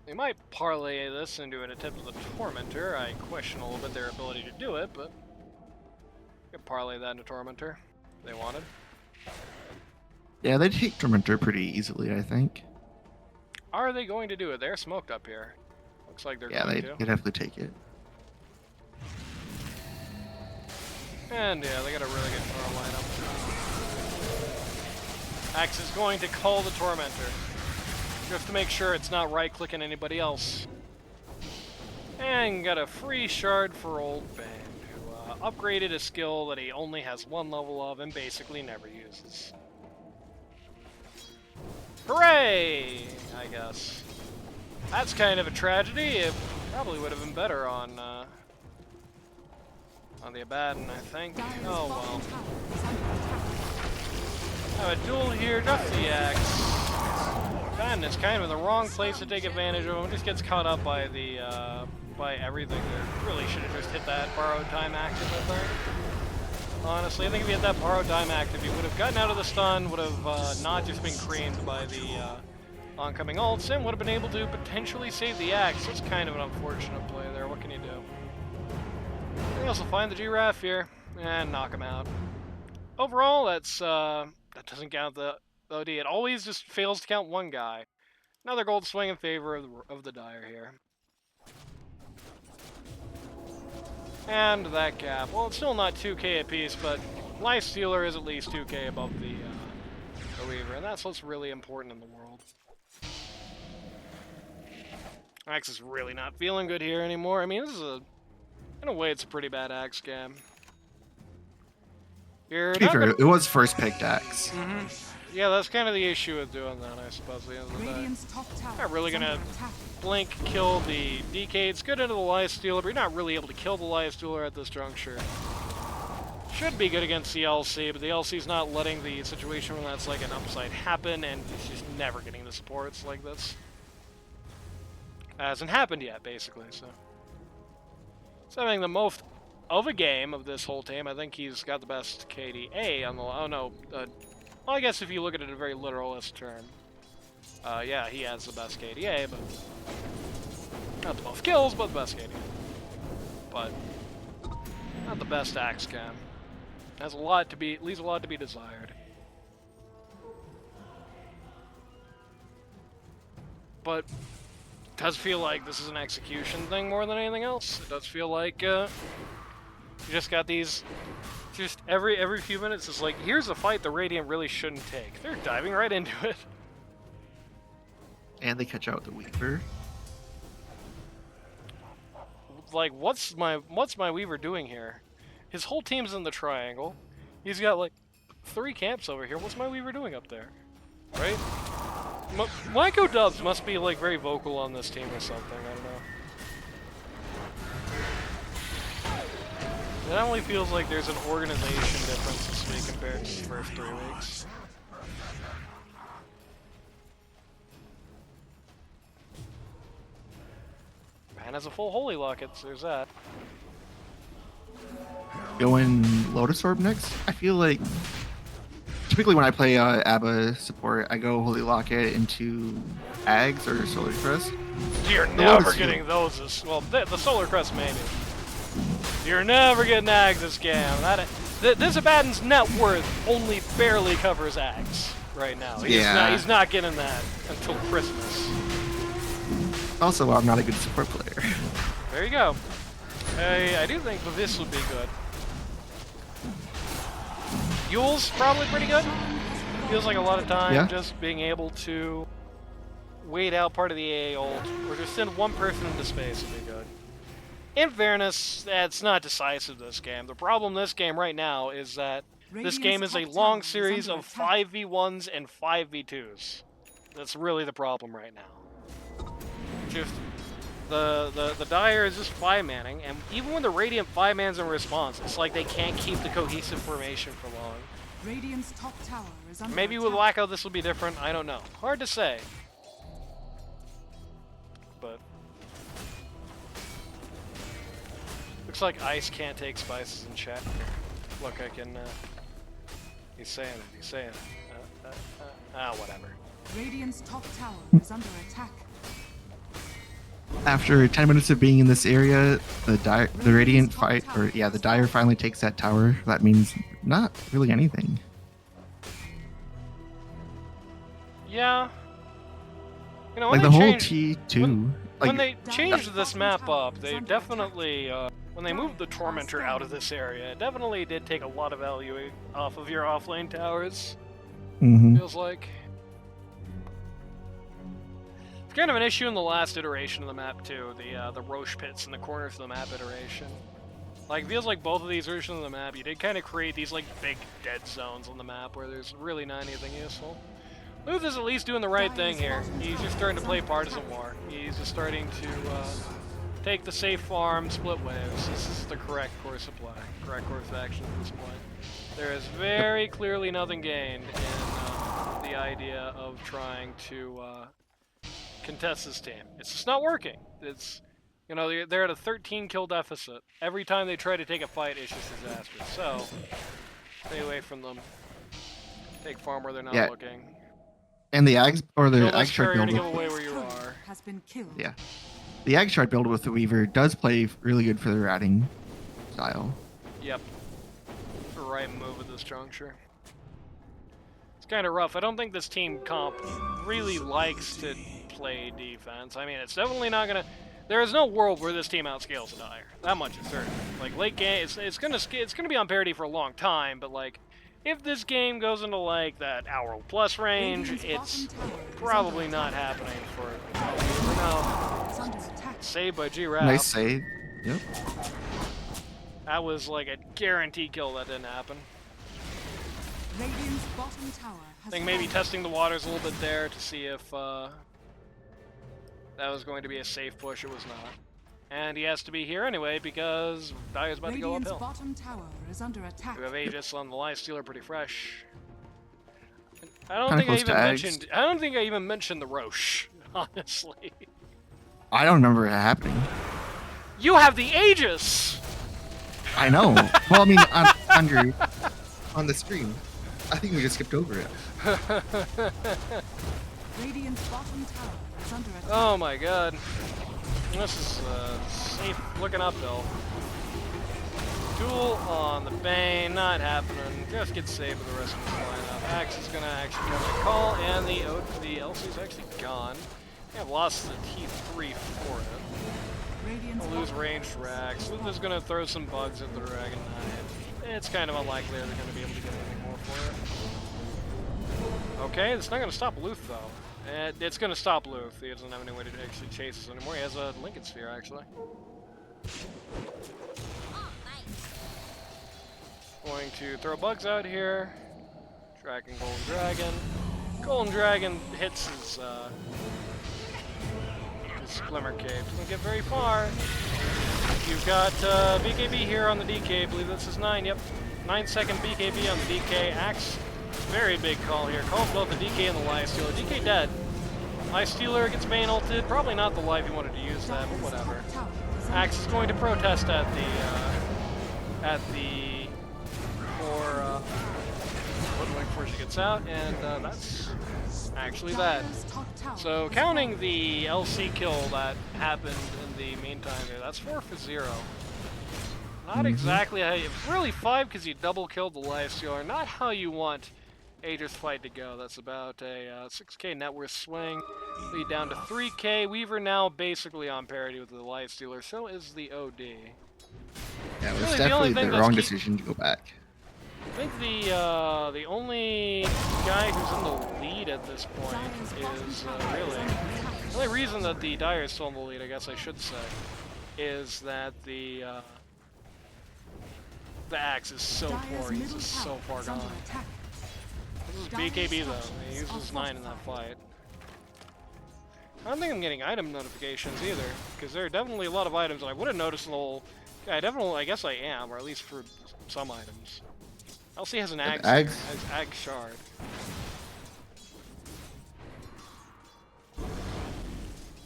They might parlay this into an attempt with a Tormentor. I question a little bit their ability to do it, but you could parlay that into Tormentor if they wanted. Yeah, they take Tormentor pretty easily, I think. Are they going to do it? They're smoked up here. Looks like they're Yeah, going they to. definitely take it. And yeah, they got a really good farm lineup. Axe is going to call the Tormentor. Just to make sure it's not right-clicking anybody else. And got a free shard for Old Band, who upgraded a skill that he only has 1 level of and basically never uses. Hooray! I guess. That's kind of a tragedy. It probably would have been better on the Abaddon, I think. Dire's Oh bottom well. tower is under attack. Have a duel here, just the axe. Abaddon is kind of in the wrong place to take advantage of him. Just gets caught up by the by everything there. Really should have just hit that borrowed time active, I think. Honestly, I think if he had that borrowed time active, he would have gotten out of the stun, would have not just been creamed by the oncoming ults, and would have been able to potentially save the axe. That's kind of an unfortunate play there. What can you do? They also find the GRaff here and knock him out. Overall, that's that doesn't count the OD. It always just fails to count one guy. Another gold swing in favor of the Dire here. And that gap. Well, it's still not 2k apiece, but Lifestealer is at least 2k above the Weaver, and that's what's really important in the world. Axe is really not feeling good here anymore. I mean, this is in a way, it's a pretty bad Axe game. You're To be not fair, gonna... it was first picked Axe. Yeah, that's kind of the issue with doing that, I suppose, at the end of the day. Radiant's top tower Not really is gonna under attack. blink, kill the DK. It's good into the Lifestealer, but you're not really able to kill the Lifestealer at this juncture. Should be good against the LC, but the LC's not letting the situation when that's like an upside happen, and it's just never getting the supports like this. Hasn't happened yet, basically, so. He's having the most of a game of this whole team. I think he's got the best KDA on the... Oh, no. Well, I guess if you look at it in a very literalist term. Yeah, he has the best KDA, but... Not the most kills, but the best KDA. But... Not the best axe cam. Has a lot to be... leaves a lot to be desired. But... does feel like this is an execution thing more than anything else. It does feel like, you just got these... Just every few minutes, it's like, here's a fight the Radiant really shouldn't take. They're diving right into it. And they catch out the Weaver. Like, what's my Weaver doing here? His whole team's in the triangle. He's got, like, 3 camps over here. What's my Weaver doing up there? Right? Lyco Dubs must be, like, very vocal on this team or something. I don't know. It only feels like there's an organization difference this week compared to the first 3 weeks. Man has a full Holy Locket, so there's that. Going Lotus Orb next? I feel like typically when I play ABBA support, I go Holy Locket into Ags or Solar Crest. You're The never Lotus getting those as well. The Solar Crest maybe. You're never getting Ags this game. This Abaddon's net worth only barely covers Ags right now. He's not getting that until Christmas. Also, I'm not a good support player. There you go. I do think that this would be good. Yule's probably pretty good. Feels like a lot of time just being able to wait out part of the AA ult, or just send one person into space would be good. In fairness, it's not decisive this game. The problem this game right now is that this game is a long series of 5v1s and 5v2s. That's really the problem right now. Just the Dire is just 5-manning, and even when the Radiant 5-mans in response, it's like they can't keep the cohesive formation for long. Radiant's top tower is under Maybe with attack. Wacko this will be different, I don't know. Hard to say. But Looks like Ice can't take spices in chat. Look, I can. He's saying it. He's saying it. Whatever. Radiant's top tower is under attack. After 10 minutes of being in this area, the Radiant fight, or yeah, the Dire finally takes that tower. That means not really anything. Yeah. You know, Like the whole T2. When Like, they changed this map up, they definitely, when they moved the Tormentor out of this area, it definitely did take a lot of value off of your offlane towers. Feels like. It's kind of an issue in the last iteration of the map too, the Roche pits in the corners of the map iteration. Like, it feels like both of these versions of the map, you did kind of create these like big dead zones on the map where there's really not anything useful. Luth is at least doing the right thing here. He's just starting to play Partisan War. He's just starting to take the safe farm, split waves. This is the correct course of play, correct course of action at this point. There is very clearly nothing gained in the idea of trying to contest this team. It's just not working. It's, you know, they're at a 13 kill deficit. Every time they try to take a fight, it's just disastrous. So, stay away from them. Take farm where they're not looking. And the Ags, or the Kill Ag this Shard courier build to give with, away where you are. Has been killed. yeah, the Ag Shard build with the Weaver does play really good for the ratting style. Yep. The right move at this juncture. It's kind of rough. I don't think this team comp really likes to play defense. I mean, it's definitely not gonna. There is no world where this team outscales a Dire. That much is certain. Like late game, it's gonna be on parity for a long time. But like, if this game goes into like that hour plus range, it's probably not happening for. No. Saved by GRaff. Nice save. Yep. That was like a guaranteed kill. That didn't happen. Radiant's bottom tower I has think maybe fallen. testing the waters a little bit there to see if that was going to be a safe push. It was not. And he has to be here anyway because Dire's about to go Radiant's uphill. bottom tower is under attack. We have Aegis on the Lifestealer pretty fresh. I don't Kinda think I close to even Ags. mentioned. I don't think I even mentioned the Roche, honestly. I don't remember it happening. You have the Aegis. I know. Well, I mean, on the stream, I think we just skipped over it. Radiant's bottom tower is under attack. Oh my god. This is safe looking uphill. Duel on the Bane, not happening. Just get saved with the rest of the lineup. Axe is gonna actually come to call, and the LC's actually gone. They have lost the T3 for it. Radiant's I'll lose bottom ranged racks. Luth is gonna throw some bugs at the Dragon Knight. It's kind of unlikely they're gonna be able to get anything more for it. Okay, it's not gonna stop Luth though. It's gonna stop Luth. He doesn't have any way to actually chase us anymore. He has a Lincoln Sphere actually. Going to throw bugs out here. Tracking Golden Dragon. Golden Dragon hits his Glimmer Cape. Doesn't get very far. You've got BKB here on the DK. I believe this is 9. Yep. 9-second BKB on the DK. Axe. Very big call here. Calls both the DK and the Lifestealer. DK dead. Lifestealer gets main ulted. Probably not the life he wanted to use that, but whatever. tower is under Axe is going to protest at the core before she gets out, and that's actually that. Dire's top tower So has counting fallen. the LC kill that happened in the meantime there, that's 4 for 0. Not exactly how you, really 5 because you double killed the Lifestealer. Not how you want Aegis fight to go. That's about a 6k net worth swing. Lead down to 3k. Weaver now basically on parity with the Lifestealer. So is the OD. Yeah, it was Really, the only definitely thing the that's wrong keep- decision to go back. I think the only guy who's in the lead at this point Dire's bottom is tower is really under attack. the only reason that the Dire is still in the lead, I guess I should say, is that the Axe is so Dire's poor. He's middle just so tower far is gone. under attack. This is Dire's BKB though. structures He are uses 9 in that fight. I don't think I'm getting item notifications either, because there are definitely a lot of items that I would have noticed in the whole. I guess I am, or at least for some items. LC has an Yeah, Ag, Ags. has Ag Shard.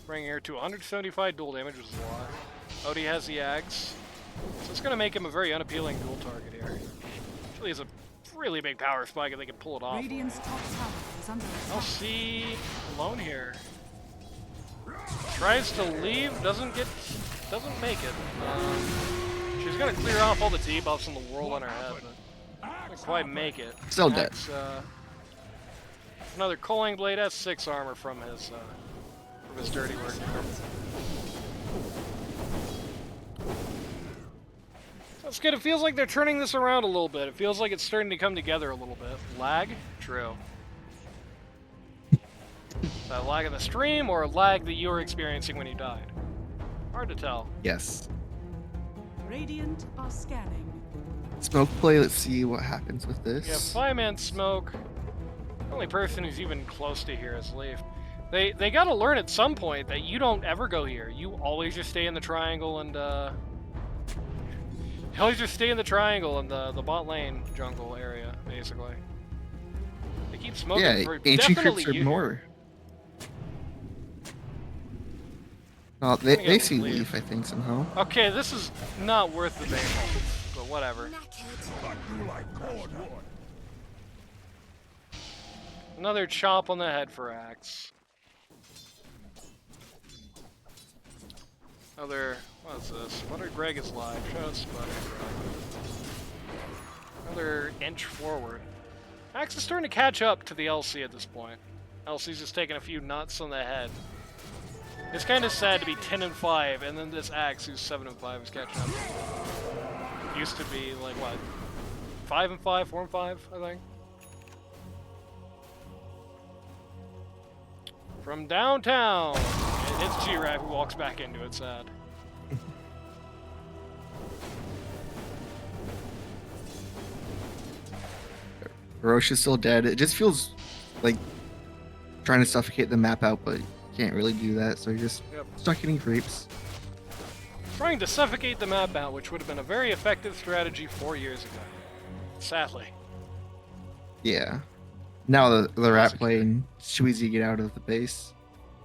Bringing her to 175 dual damage, which is a lot. Odie has the Ags. So it's going to make him a very unappealing dual target here. Actually, it's a really big power spike if they can pull it off. Radiant's top tower is under attack. LC alone here. Tries to leave, doesn't make it. She's gonna clear off all the debuffs in the world on her head, but doesn't quite make it. Still dead. Another Culling Blade has 6 armor from his dirty work there. That's good. It feels like they're turning this around a little bit. It feels like it's starting to come together a little bit. Lag? True. Is that lag in the stream or lag that you were experiencing when you died? Hard to tell. Yes. Radiant are scanning. Smoke play. Let's see what happens with this. Yeah, 5-man smoke. The only person who's even close to here is Leaf. They gotta learn at some point that you don't ever go here. You always just stay in the triangle and you always just stay in the triangle in the bot lane jungle area, basically. They keep smoking Yeah, for ancient definitely crypts are you. more. Oh, they see Leaf, I think, somehow. Okay, this is not worth the bait, but whatever. Another chop on the head for Axe. Another, what's this? Sputter Greg is live. Shout out Sputter Greg. Another inch forward. Axe is starting to catch up to the LC at this point. LC's just taking a few nuts on the head. It's kind of sad to be 10 and 5, and then this Axe, who's 7 and 5, is catching up. Used to be like what, 5 and 5, 4 and 5, I think. From downtown, it's GRaff who walks back into it. Sad. Roche is still dead. It just feels like trying to suffocate the map out, but you can't really do that, so you're just stuck getting creeps. Trying to suffocate the map out, which would have been a very effective strategy 4 years ago. Sadly. Yeah. Now the rat play, and it's too easy to get out of the base.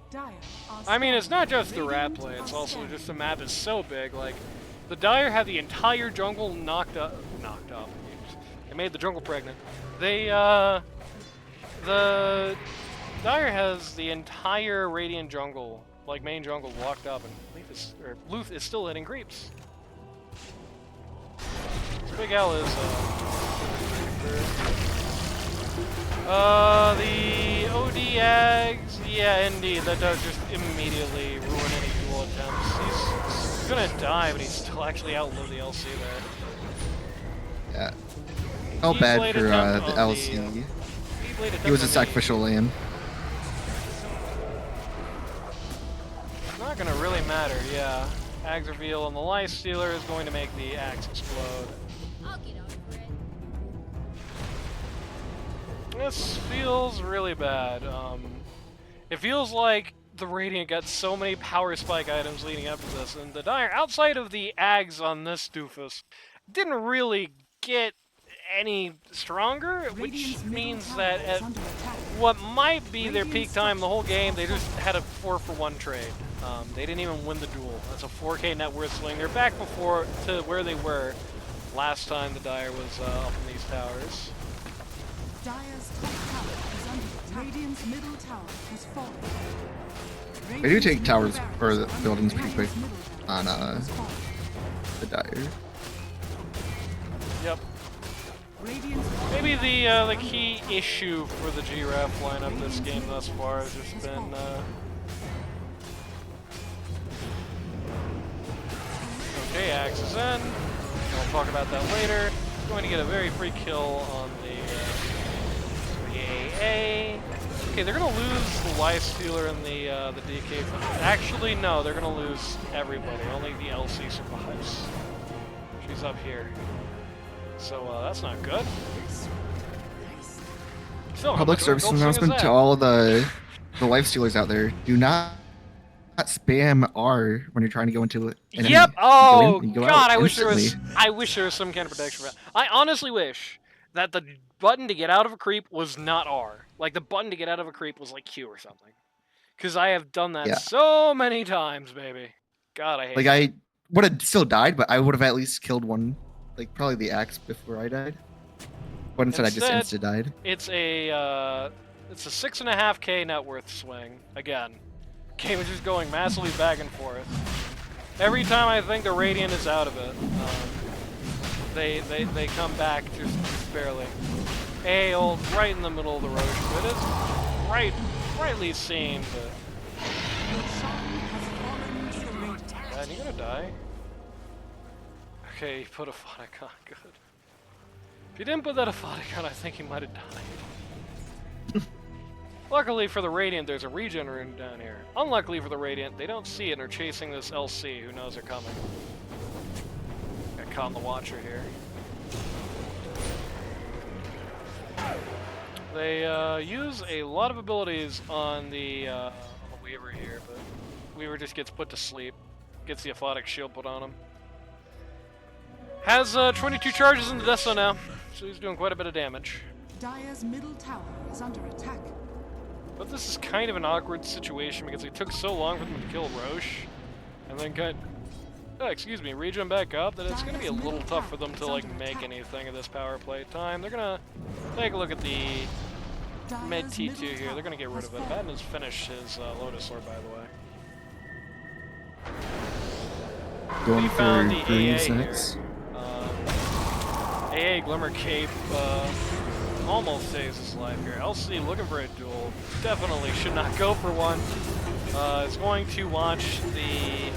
Dire are I mean, it's not just the rat Radiant play, it's are also scanning. just the map is so big. Like, the Dire had the entire jungle knocked up. They made the jungle pregnant. The Dire has the entire Radiant jungle, like main jungle, locked up, and Luth is still hitting creeps. So Big L is the OD Ags, yeah, indeed, that does just immediately ruin any duel attempts. He's gonna die, but he's still actually outlived the LC there. Yeah. Oh, Keyblade bad for attempt the on LC. Keyblade attempt He was a on the- sacrificial lamb. Not gonna really matter, yeah. Ags reveal, and the Life Stealer is going to make the axe explode. I'll get over it. This feels really bad. It feels like the Radiant got so many power spike items leading up to this, and the Dire, outside of the Ags on this doofus, didn't really get any stronger, which Radiant's middle means tower that is at under attack. what might be their peak time the whole game, they just had a 4-for-1 trade. They didn't even win the duel. That's a 4K net worth swing. They're back before to where they were last time the Dire was up in these towers. Dire's top tower is under attack. Radiant's middle tower has fallen. They do take towers Radiant's or the middle buildings pretty quick Radiant's middle tower on has fallen. the Dire. Yep. Radiant's Maybe the key issue for the GRaff lineup this game thus far has just been okay, Axe is in. We'll talk about that later. He's going to get a very free kill on the AA. Okay, they're gonna lose the Life Stealer and the DK. Actually, no, they're gonna lose everybody. Only the LC survives. She's up here. So that's not good. Still, how Public much of a service gold swing is announcement that? to all of the life stealers out there: do not spam R when you're trying to go into it. Yep. Oh you go God, out I wish there was. instantly. I wish there was some kind of protection for that. I honestly wish that the button to get out of a creep was not R. Like the button to get out of a creep was like Q or something. Because I have done that Yeah. so many times, baby. God, I hate. Like it. would have still died, but I would have at least killed one, like probably the axe before I died. But instead, I just Instead, insta died. it's a 6.5K net worth swing again. Game is just going massively back and forth. Every time I think the Radiant is out of it, they come back just barely. Ale right in the middle of the Roche. It is rightly seen, but Your shrine has fallen to the Radiant. man, you gonna die? Okay, you put a Phonicon, good. If you didn't put that Aphonicon, I think he might have died. Luckily for the Radiant, there's a regen rune down here. Unluckily for the Radiant, they don't see it and are chasing this LC, who knows they're coming. Got caught in the Watcher here. They use a lot of abilities on the Weaver here, but Weaver just gets put to sleep. Gets the Aphotic shield put on him. Has 22 charges in the Death Zone now, so he's doing quite a bit of damage. Dire's middle tower is under attack. But this is kind of an awkward situation because it took so long for them to kill Roche, and then regen back up, that it's going to be a little tough for them to like make anything of this power play time. They're going to take a look at the mid T2 here. They're going to get rid of it. Batten has finished his Lotus Orb, by the way. Going We found for the greens AA here. next. AA Glimmer Cape almost saves his life here. LC looking for a duel. Definitely should not go for one. Is going to watch the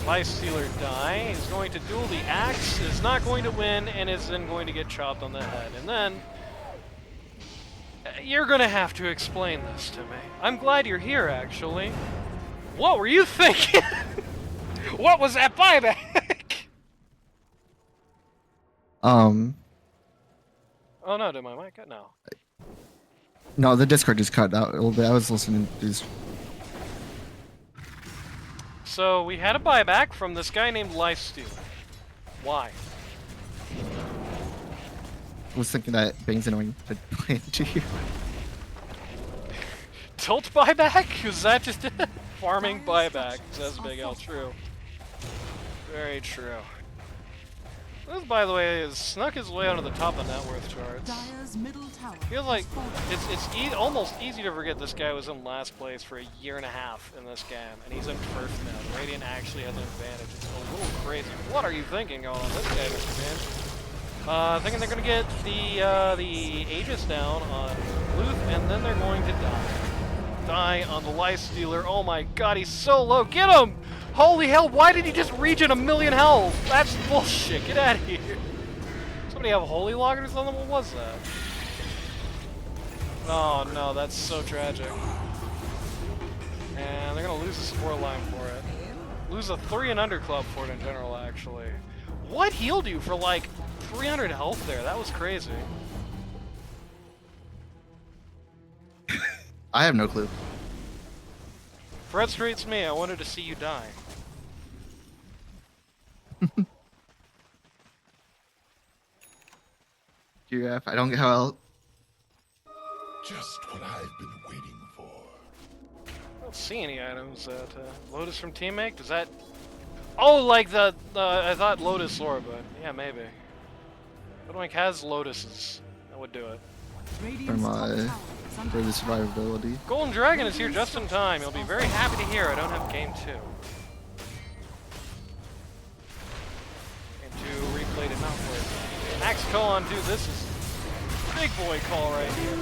Lifestealer die. Is going to duel the axe. Is not going to win and is then going to get chopped on the head. And then you're going to have to explain this to me. I'm glad you're here, actually. What were you thinking? What was that buyback? Oh no, did my mic cut? No. No, the Discord just cut out a little bit. I was listening to these. So we had a buyback from this guy named Lifestealer. Why? I was thinking that Bang's annoying to play into you. Tilt buyback? Was that just it? Farming buyback, says Big L. True. Very true. This, by the way, has snuck his way onto the top of net worth charts. Dire's middle tower Feels like has fallen. it's almost easy to forget this guy was in last place for a year and a half in this game, and he's in first now. Radiant actually has an advantage. It's a little crazy. What are you thinking going on this guy, Mr. Man? Thinking they're gonna get the Aegis down on Luth, and then they're going to die on the Lifestealer. Oh my god, he's so low. Get him! Holy hell, why did he just regen 1,000,000 health? That's bullshit. Get out of here. Somebody have holy loggers on them? What was that? Oh no, that's so tragic. And they're gonna lose the support line for it. Lose a 3 and under club for it in general, actually. What healed you for like 300 health there? That was crazy. I have no clue. Frustrates me. I wanted to see you die. GRaff, I don't get how else. Just what I've been waiting for. I don't see any items that Lotus from Teammate. Does that? Oh, like the I thought Lotus Orb, but yeah, maybe. But has Lotuses. That would do it. Radiant's top tower is under For the attack. survivability. Golden Dragon is here just in time. You'll be very happy to hear I don't have game 2. Game 2 replay did not work. Max Colon, dude, this is big boy call right here.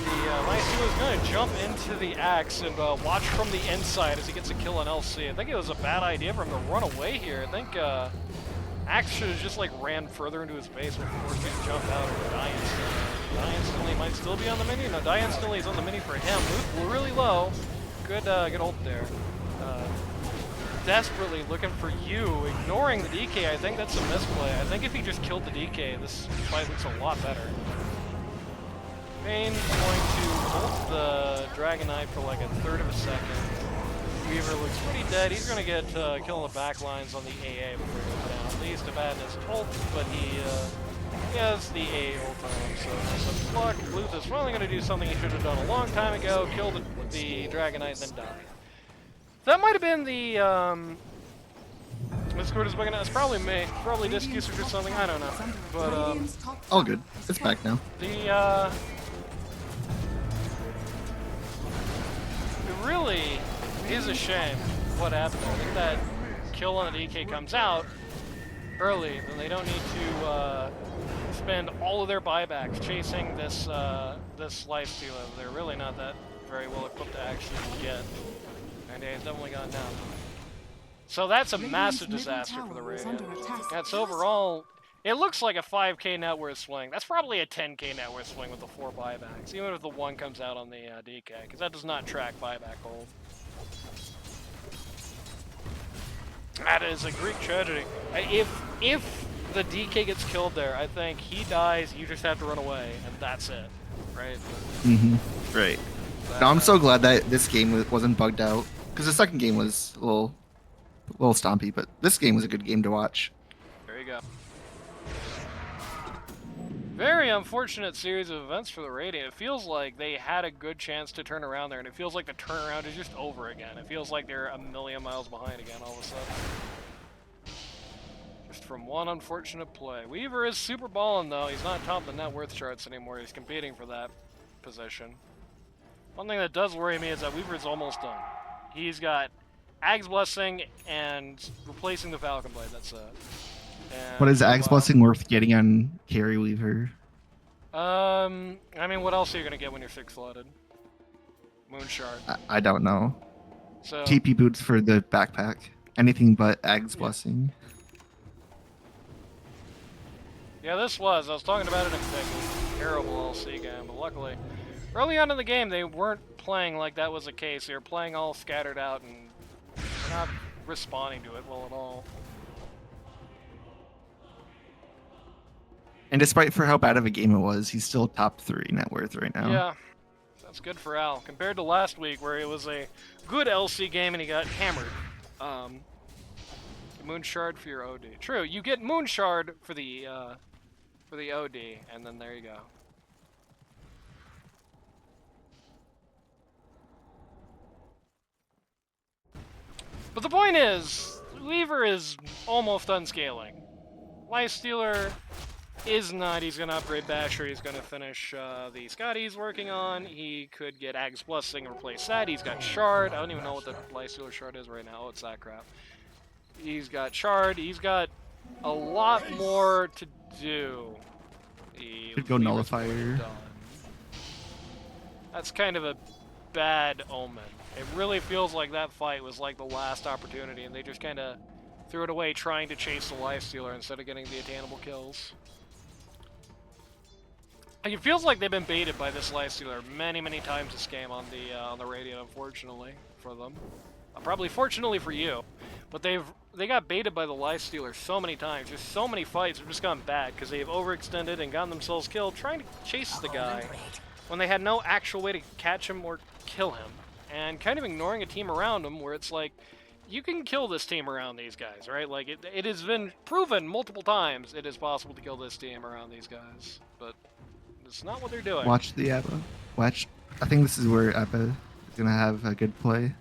The Lifestealer is going to jump into the axe and watch from the inside as he gets a kill on LC. I think it was a bad idea for him to run away here. I think Axe should have just like ran further into his base and forced him to jump out or die instantly. Die instantly might still be on the menu. No, die instantly is on the menu for him. Luth really low. Good ult there. Desperately looking for you, ignoring the DK. I think that's a misplay. I think if he just killed the DK, this fight looks a lot better. Bane's going to ult the Dragon Knight for like a third of a second. Weaver looks pretty dead. He's going to get kill on the back lines on the AA before he goes down. Leads to Badness ult, but he has the AA ult on him, so some luck. Luth is finally going to do something he should have done a long time ago, kill the Dragon Knight and then die. That might have been the Discord is bugging out. It's probably me. Probably disk usage or something. I don't know. But Radiant's top All tower good. is It's back now. it really is a shame what happened. I think that kill on the DK comes out early, then they don't need to spend all of their buybacks chasing this this life stealer. They're really not that very well equipped to actually get. And he's definitely gone down. So that's a massive disaster for the Radiant. That's overall, it looks like a 5k net worth swing. That's probably a 10k net worth swing with the 4 buybacks, even if the 1 comes out on the DK, because that does not track buyback hold. That is a Greek tragedy. If the DK gets killed there, I think he dies, you just have to run away, and that's it, right? Right. No, I'm so glad that this game wasn't bugged out, because the second game was a little stompy, but this game was a good game to watch. There you go. Very unfortunate series of events for the Radiant. It feels like they had a good chance to turn around there, and it feels like the turnaround is just over again. It feels like they're a million miles behind again all of a sudden. Just from one unfortunate play. Weaver is super balling though. He's not top of the net worth charts anymore. He's competing for that position. One thing that does worry me is that Weaver is almost done. He's got Ag's Blessing and replacing the Falcon Blade. That's it. And What is Ag's Blessing worth getting on Carry Weaver? I mean, what else are you gonna get when you're 6-slotted? Moonshard. I don't know. So TP boots for the backpack. Anything but Ag's Blessing. yeah, I was talking about it in a terrible LC game, but luckily, early on in the game, they weren't playing like that was the case. They were playing all scattered out and not responding to it well at all. And despite for how bad of a game it was, he's still top 3 net worth right now. Yeah, that's good for Al. Compared to last week, where it was a good LC game and he got hammered. Moonshard for your OD. True, you get Moonshard for the OD, and then there you go. But the point is, Weaver is almost done scaling. Lifestealer is not. He's going to upgrade Basher. He's going to finish the Scotty he's working on. He could get Ag's Blessing and replace that. He's got Shard. I don't even know what the Lifestealer Shard is right now. Oh, it's that crap. He's got Shard. He's got a lot more to do. Could go Nullifier. Done. That's kind of a bad omen. It really feels like that fight was like the last opportunity, and they just kind of threw it away trying to chase the Lifestealer instead of getting the attainable kills. Like, it feels like they've been baited by this Lifestealer many, many times this game on the Radiant, unfortunately for them. Probably fortunately for you, but they got baited by the Lifestealer so many times. There's so many fights have just gone bad because they've overextended and gotten themselves killed trying to chase the guy when they had no actual way to catch him or kill him, and kind of ignoring a team around him where it's like, you can kill this team around these guys, right? Like, it has been proven multiple times it is possible to kill this team around these guys, but it's not what they're doing. Watch the Appa. Watch. I think this is where Appa is going to have a good play.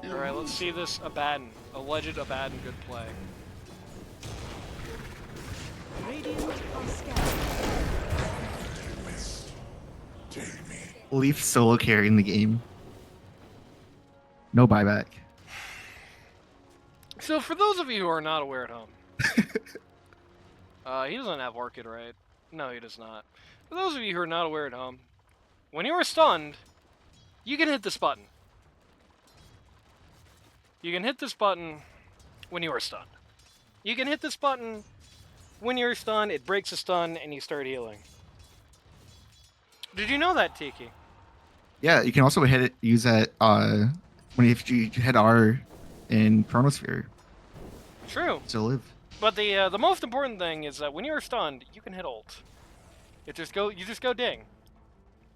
Alright, let's see this Abaddon. Alleged Abaddon good play. Radiant are scattered. Take me. Leaf solo carrying the game. No buyback. So for those of you who are not aware at home, he doesn't have Orchid, right? No, he does not. For those of you who are not aware at home, when you are stunned, you can hit this button. You can hit this button when you are stunned. You can hit this button when you're stunned, it breaks a stun, and you start healing. Did you know that, Tiki? Yeah, you can also hit it. Use that if you hit R in Chronosphere True. to live. But the most important thing is that when you're stunned, you can hit ult. You just go ding.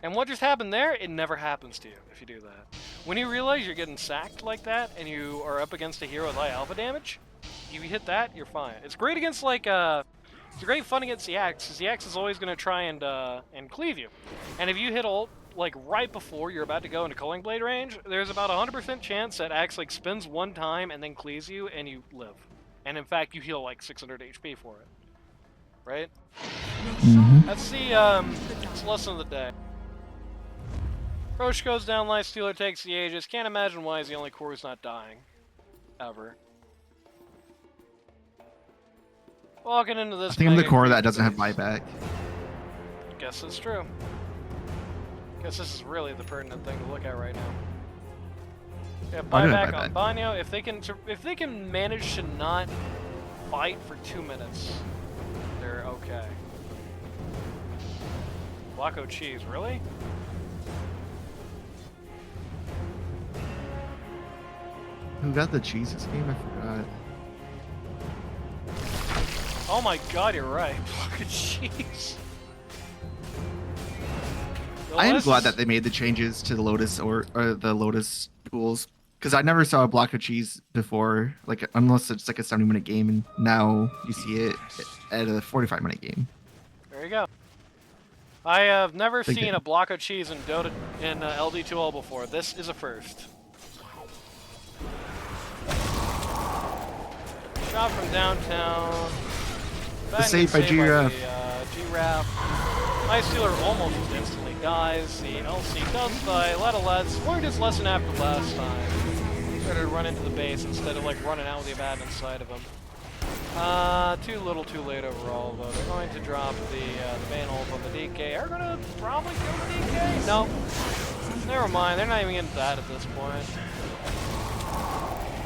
And what just happened there, it never happens to you if you do that. When you realize you're getting sacked like that, and you are up against a hero with high alpha damage, you hit that, you're fine. It's great against it's great fun against the Axe, because the Axe is always going to try and cleave you. And if you hit ult, like right before you're about to go into Culling Blade range, there's about 100% chance that Axe like spins one time and then cleaves you, and you live. And in fact, you heal like 600 HP for it. Right? Mhm. That's the lesson of the day. Roche goes down, Lifestealer takes the Aegis. Can't imagine why he's the only core who's not dying. Ever. Walking into this I think I'm the mega core that creep doesn't have phase. buyback. Guess that's true. Guess this is really the pertinent thing to look at right now. Yeah, I do have buyback on buyback. Banyo. If they can manage to not fight for 2 minutes, they're okay. Blocko cheese, really? Who got the cheese this game? I forgot. Oh my god, you're right. Blocko cheese. I am glad that they made the changes to the Lotus or the Lotus tools because I never saw a block of cheese before, like unless it's like a 70-minute game, and now you see it at a 45-minute game. There you go. I have never Thank seen you. a block of cheese in Dota in LD2L before. This is a first. Shot from downtown. The save by GRaff. GRaff. Lifestealer almost instantly dies. The LC does die. A lot of lads learned his lesson after last time. Started to run into the base instead of like running out with the Abaddon inside of him. Too little, too late overall, though. They're going to drop the Banhold on the DK. Are going to probably kill the DK? No. Never mind. They're not even getting that at this point.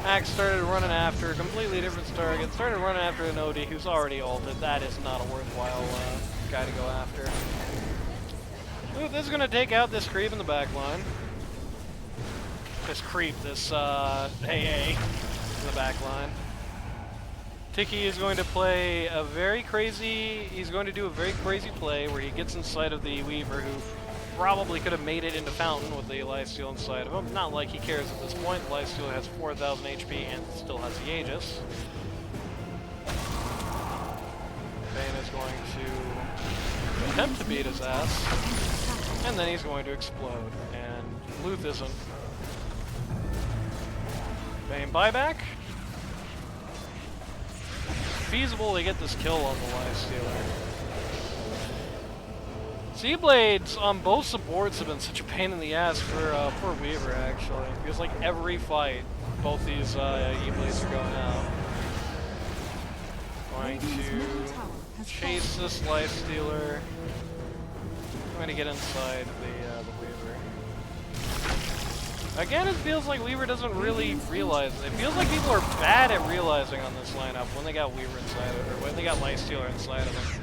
Axe started running after a completely different target. Started running after an OD who's already ulted. That is not a worthwhile guy to go after. Ooh, this is going to take out this creep in the back line. This AA in the back line. Tiki is going to play a very crazy, he's going to do a very crazy play where he gets inside of the Weaver, who probably could have made it into Fountain with the Lifesteal inside of him. Not like he cares at this point. The Lifesteal has 4,000 HP and still has the Aegis. Bane is going to attempt to beat his ass, and then he's going to explode, and Luth isn't. Bane buyback. Feasible to get this kill on the Lifestealer. Seablades on both supports have been such a pain in the ass for Weaver, actually. Feels like every fight, both these E-Blades are going out. Going to chase this Lifestealer. Going to get inside the Weaver. Again, it feels like Weaver doesn't really realize it. It feels like people are bad at realizing on this lineup when they got Weaver inside of it, or when they got Lifestealer inside of them.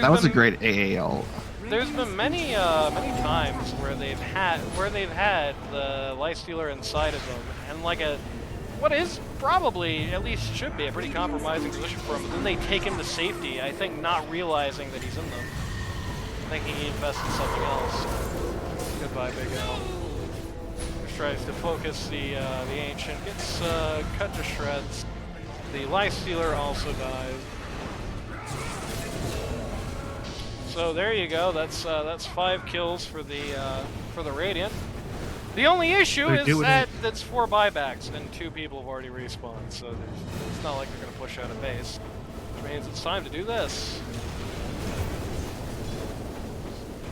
That was a great AAL. There's been many times where they've had the Lifestealer inside of them, and like what is probably, at least should be, a pretty compromising position for him, but then they take him to safety, I think not realizing that he's in them. Thinking he invests in something else. Goodbye, Big L. Just tries to focus the Ancient, gets cut to shreds. The Lifestealer also dies. So there you go. That's 5 kills for the Radiant. The only issue is that that's 4 buybacks and 2 people have already respawned. So it's not like they're going to push out a base, which means it's time to do this.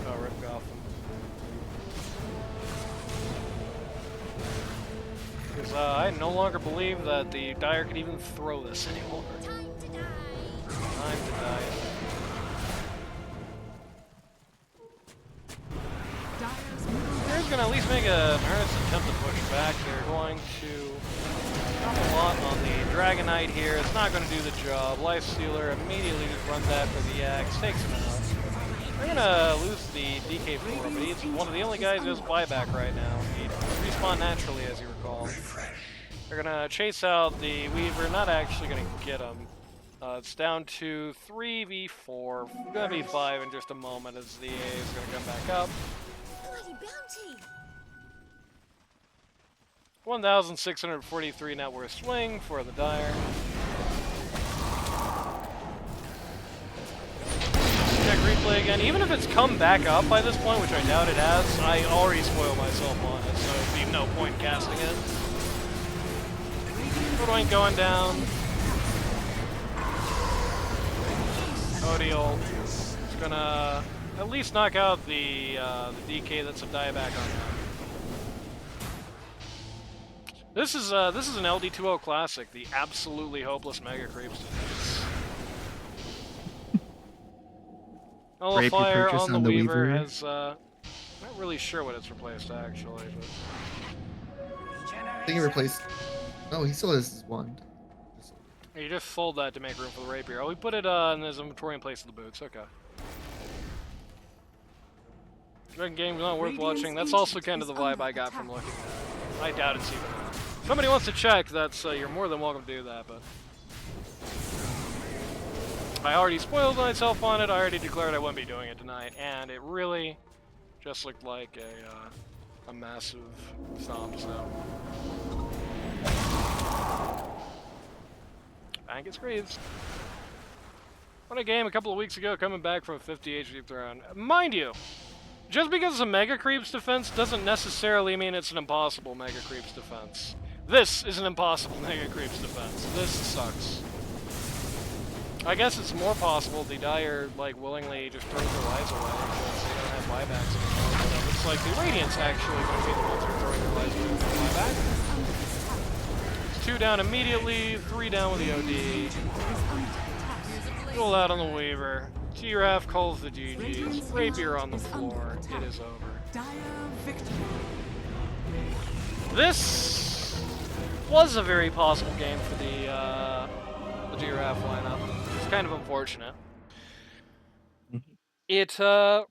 Oh, Rip Gotham. Because I no longer believe that the Dire could even throw this anymore. Time to die. Time to die. They're going to at least make an earnest attempt to push back. They're going to drop a lot on the Dragon Knight here. It's not going to do the job. Lifestealer immediately just runs after the Axe, takes him out. They're going to lose the DK for him, but he's one of the only guys who has buyback right now. He respawn naturally, as you recall. They're going to chase out the Weaver, not actually going to get him. It's down to 3v4, going to be 5 in just a moment as the A is going to come back up. Bloody bounty. 1,643 net worth swing for the Dire. Check replay again. Even if it's come back up by this point, which I doubt it has, I already spoiled myself on it, so there'd be no point casting it. Footwink going down. OD ult. It's gonna at least knock out the DK that's a dieback on that. This is an LD2O classic, the absolutely hopeless Mega Creeps defense. Nullifier purchase on the on the Weaver Weaver. has not really sure what it's replaced actually, but I think he replaced. Oh, he still has his wand. you just fold that to make room for the rapier. Oh, we put it in his inventory in place of the boots. Okay. Dragon game's not worth watching. That's also kind of the vibe I got from looking at it. I doubt it's even that. If somebody wants to check, that's you're more than welcome to do that, but I already spoiled myself on it. I already declared I wouldn't be doing it tonight, and it really just looked like a massive thumb, so. Bang gets Greaves. Won a game a couple of weeks ago, coming back from a 50 HP throne. Mind you, just because it's a Mega Creeps defense doesn't necessarily mean it's an impossible Mega Creeps defense. This is an impossible Mega Creeps defense. This sucks. I guess it's more possible the Dire, like, willingly just throws their lives away because they don't have buybacks anymore, but it looks like the Radiant's actually going to be the ones who are throwing their lives away with their buyback. It's 2 down immediately, 3 down with the OD. Roll out on the Weaver. GRaff calls the GG's. Rapier on the floor. It is over. This was a very possible game for the GRaff lineup. It's kind of unfortunate. It I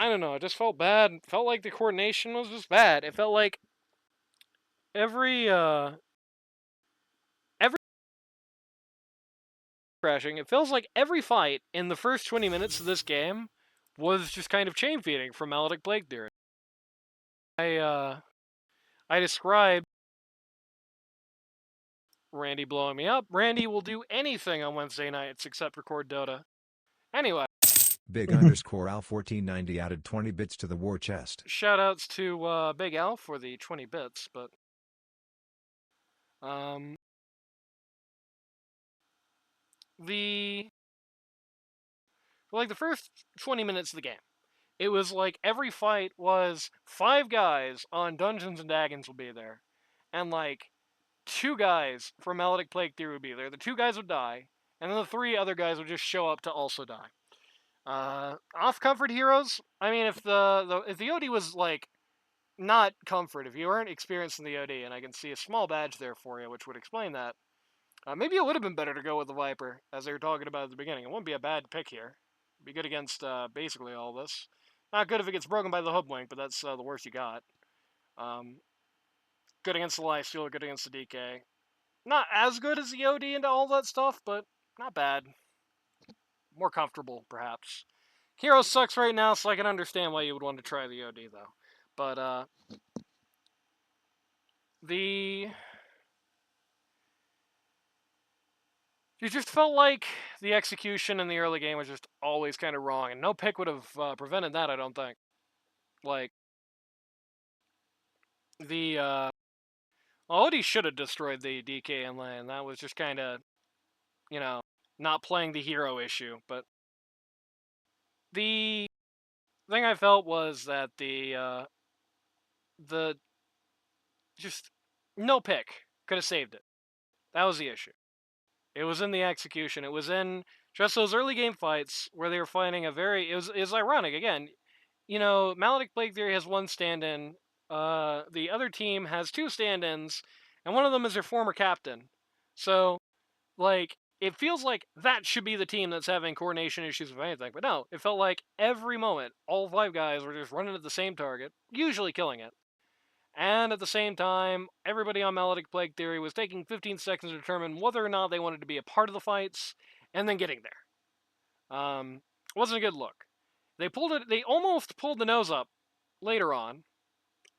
don't know, it just felt bad. It felt like the coordination was just bad. It felt like every crashing, it feels like every fight in the first 20 minutes of this game was just kind of chain feeding from Maledict Plague Theory. I described Randy blowing me up. Randy will do anything on Wednesday nights except record Dota. Anyway. Big underscore Al 1490 added 20 bits to the war chest. Shoutouts to Big Al for the 20 bits, but the first 20 minutes of the game, it was like every fight was 5 guys on Dungeons and Dagons would be there, and like 2 guys from Maledict Plague Theory would be there. The 2 guys would die, and then the 3 other guys would just show up to also die. Off comfort heroes. I mean, if the OD was like not comfort, if you weren't experienced in the OD, and I can see a small badge there for you, which would explain that. Maybe it would have been better to go with the Viper, as they were talking about at the beginning. It wouldn't be a bad pick here. It'd be good against basically all this. Not good if it gets broken by the Hoodwink, but that's the worst you got. Good against the Lifestealer, good against the DK. Not as good as the OD and all that stuff, but not bad. More comfortable, perhaps. Hero sucks right now, so I can understand why you would want to try the OD, though. But, you just felt like the execution in the early game was just always kind of wrong, and no pick would have prevented that, I don't think. Like, the, Odie should have destroyed the DK in lane. That was just kind of, you know, not playing the hero issue, but the thing I felt was that the just no pick could have saved it. That was the issue. It was in the execution. It was in just those early game fights where they were fighting a very. It was ironic again. You know, Maledict Plague Theory has 1 stand-in. The other team has 2 stand-ins, and one of them is their former captain. So, like, it feels like that should be the team that's having coordination issues with anything. But no, it felt like every moment, all 5 guys were just running at the same target, usually killing it. And at the same time, everybody on Maledict Plague Theory was taking 15 seconds to determine whether or not they wanted to be a part of the fights, and then getting there. Wasn't a good look. They almost pulled the nose up later on.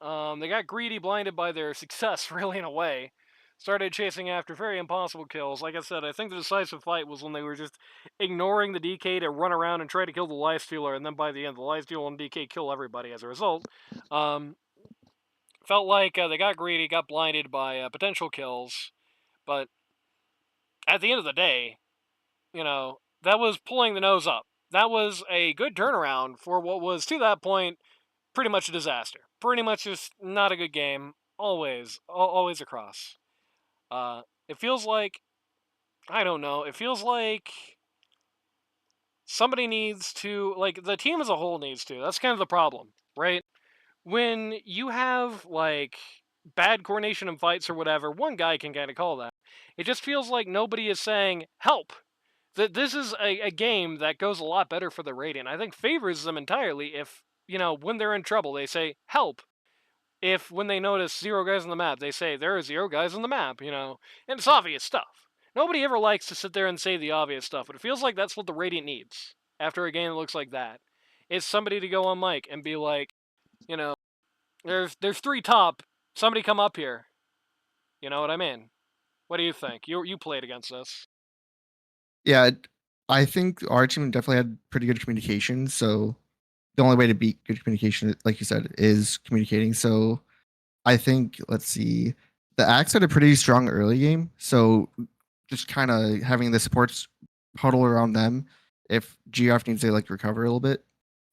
They got greedy, blinded by their success, really, in a way. Started chasing after very impossible kills. Like I said, I think the decisive fight was when they were just ignoring the DK to run around and try to kill the Lifestealer, and then by the end, the Lifestealer and DK kill everybody as a result. Felt like they got greedy, got blinded by potential kills, but at the end of the day, you know, that was pulling the nose up. That was a good turnaround for what was, to that point, pretty much a disaster. Pretty much just not a good game. Always across. It feels like, I don't know, it feels like somebody needs to, like, the team as a whole needs to. That's kind of the problem, right? When you have, like, bad coordination in fights or whatever, one guy can kind of call that. It just feels like nobody is saying, help! That this is a game that goes a lot better for the rating. I think favors them entirely if, when they're in trouble, they say, help. If when they notice 0 guys on the map, they say, there are 0 guys on the map, and it's obvious stuff. Nobody ever likes to sit there and say the obvious stuff, but it feels like that's what the Radiant needs after a game that looks like that. It's somebody to go on mic and be like, you know, there's 3 top, somebody come up here. You know what I mean? What do you think? You played against this. Yeah, I think our team definitely had pretty good communication. So the only way to beat good communication, like you said, is communicating. So I think, let's see, the Axe had a pretty strong early game. So just kind of having the supports huddle around them. If GRaff needs to like recover a little bit,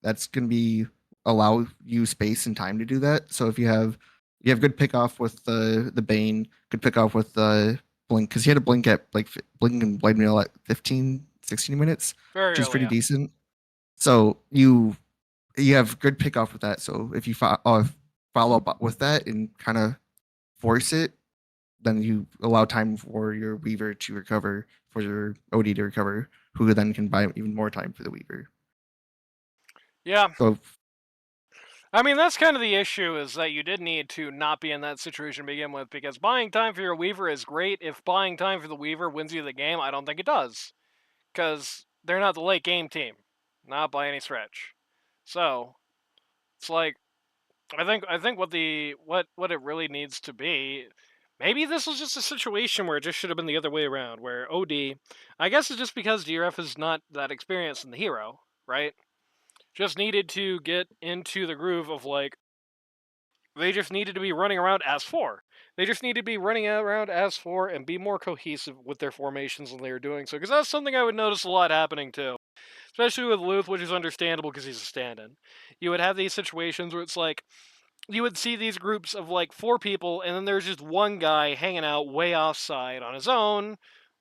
that's gonna be allow you space and time to do that. So if you have good pick off with the Bane, good pick off with the Blink, because he had a Blink at like Blink and Blade Mail at 15, 16 minutes, Very which is early, pretty yeah. decent. So you have good pick off with that. So if you follow up with that and kind of force it, then you allow time for your Weaver to recover, for your OD to recover, who then can buy even more time for the Weaver. Yeah. So I mean, that's kind of the issue, is that you did need to not be in that situation to begin with, because buying time for your Weaver is great. If buying time for the Weaver wins you the game, I don't think it does. Because they're not the late game team. Not by any stretch. So, it's like, I think what it really needs to be, maybe this was just a situation where it just should have been the other way around, where OD, I guess it's just because GRaff is not that experienced in the hero, right? Just needed to get into the groove of, like, they just needed to be running around as 4. They just need to be running around as 4 and be more cohesive with their formations than they were doing so. Because that's something I would notice a lot happening too. Especially with Luth, which is understandable because he's a stand in. You would have these situations where it's like, you would see these groups of like 4 people, and then there's just one guy hanging out way offside on his own.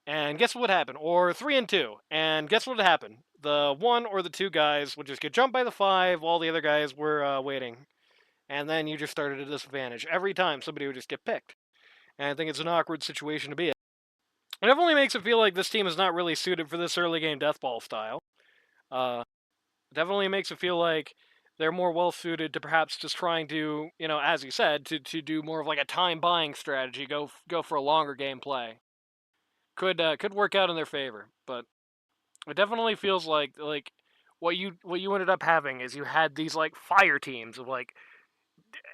And guess what would happen? Or 3 and 2. And guess what would happen? The 1 or the 2 guys would just get jumped by the 5 while the other guys were waiting, and then you just started at a disadvantage. Every time somebody would just get picked. And I think it's an awkward situation to be in. It definitely makes it feel like this team is not really suited for this early game deathball style. Uh, definitely makes it feel like they're more well suited to perhaps just trying to, as you said, to do more of like a time buying strategy, go for a longer gameplay. Could work out in their favor, but it definitely feels like what you ended up having is you had these like fire teams of like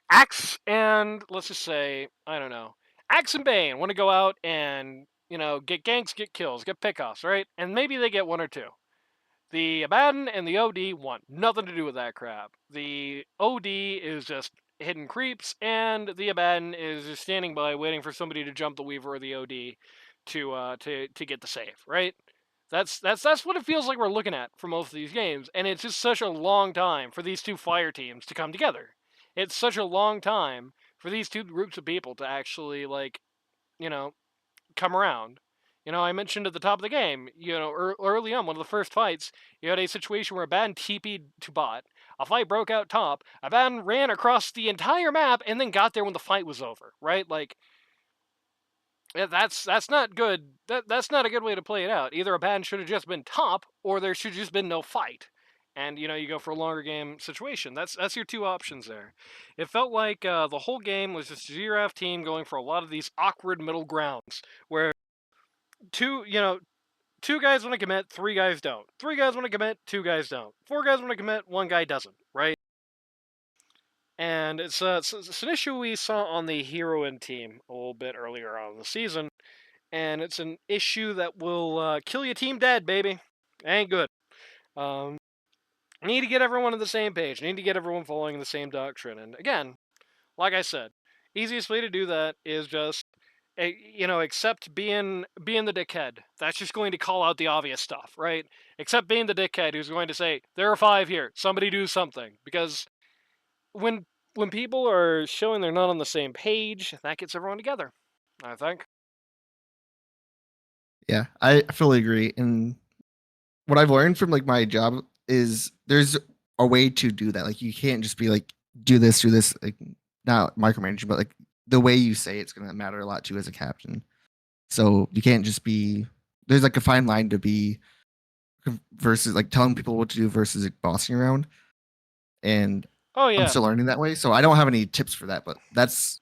Axe and, let's just say, I don't know, Axe and Bane want to go out and, get ganks, get kills, get pickoffs, right? And maybe they get 1 or 2. The Abaddon and the OD want nothing to do with that crap. The OD is just hidden creeps, and the Abaddon is just standing by waiting for somebody to jump the Weaver or the OD to get the save, right? That's what it feels like we're looking at for most of these games, and it's just such a long time for these 2 fire teams to come together. It's such a long time for these 2 groups of people to actually, like, you know, come around. I mentioned at the top of the game, early on, one of the first fights, you had a situation where Abaddon TP'd to bot. A fight broke out top. Abaddon ran across the entire map and then got there when the fight was over, right? Like, that's not good. That's not a good way to play it out. Either Abaddon should have just been top, or there should have just been no fight. And you go for a longer game situation. That's your 2 options there. It felt like the whole game was just a GRaff team going for a lot of these awkward middle grounds, where two you know 2 guys want to commit, 3 guys don't. 3 guys want to commit, 2 guys don't. 4 guys want to commit, 1 guy doesn't, right? And it's an issue we saw on the heroine team a little bit earlier on in the season, and it's an issue that will kill your team dead, baby. Ain't good. Um, need to get everyone on the same page. Need to get everyone following the same doctrine. And again, like I said, easiest way to do that is just except being the dickhead. That's just going to call out the obvious stuff, right? Except being the dickhead who's going to say, there are 5 here, somebody do something. Because when people are showing they're not on the same page, that gets everyone together, I think. Yeah, I fully agree. And what I've learned from like my job is there's a way to do that. Like you can't just be like do this, like not micromanaging, but like the way you say it's gonna matter a lot too as a captain. So you can't just be there's like a fine line to be versus like telling people what to do versus like, bossing around. And Oh I'm yeah. still learning that way. So I don't have any tips for that, but that's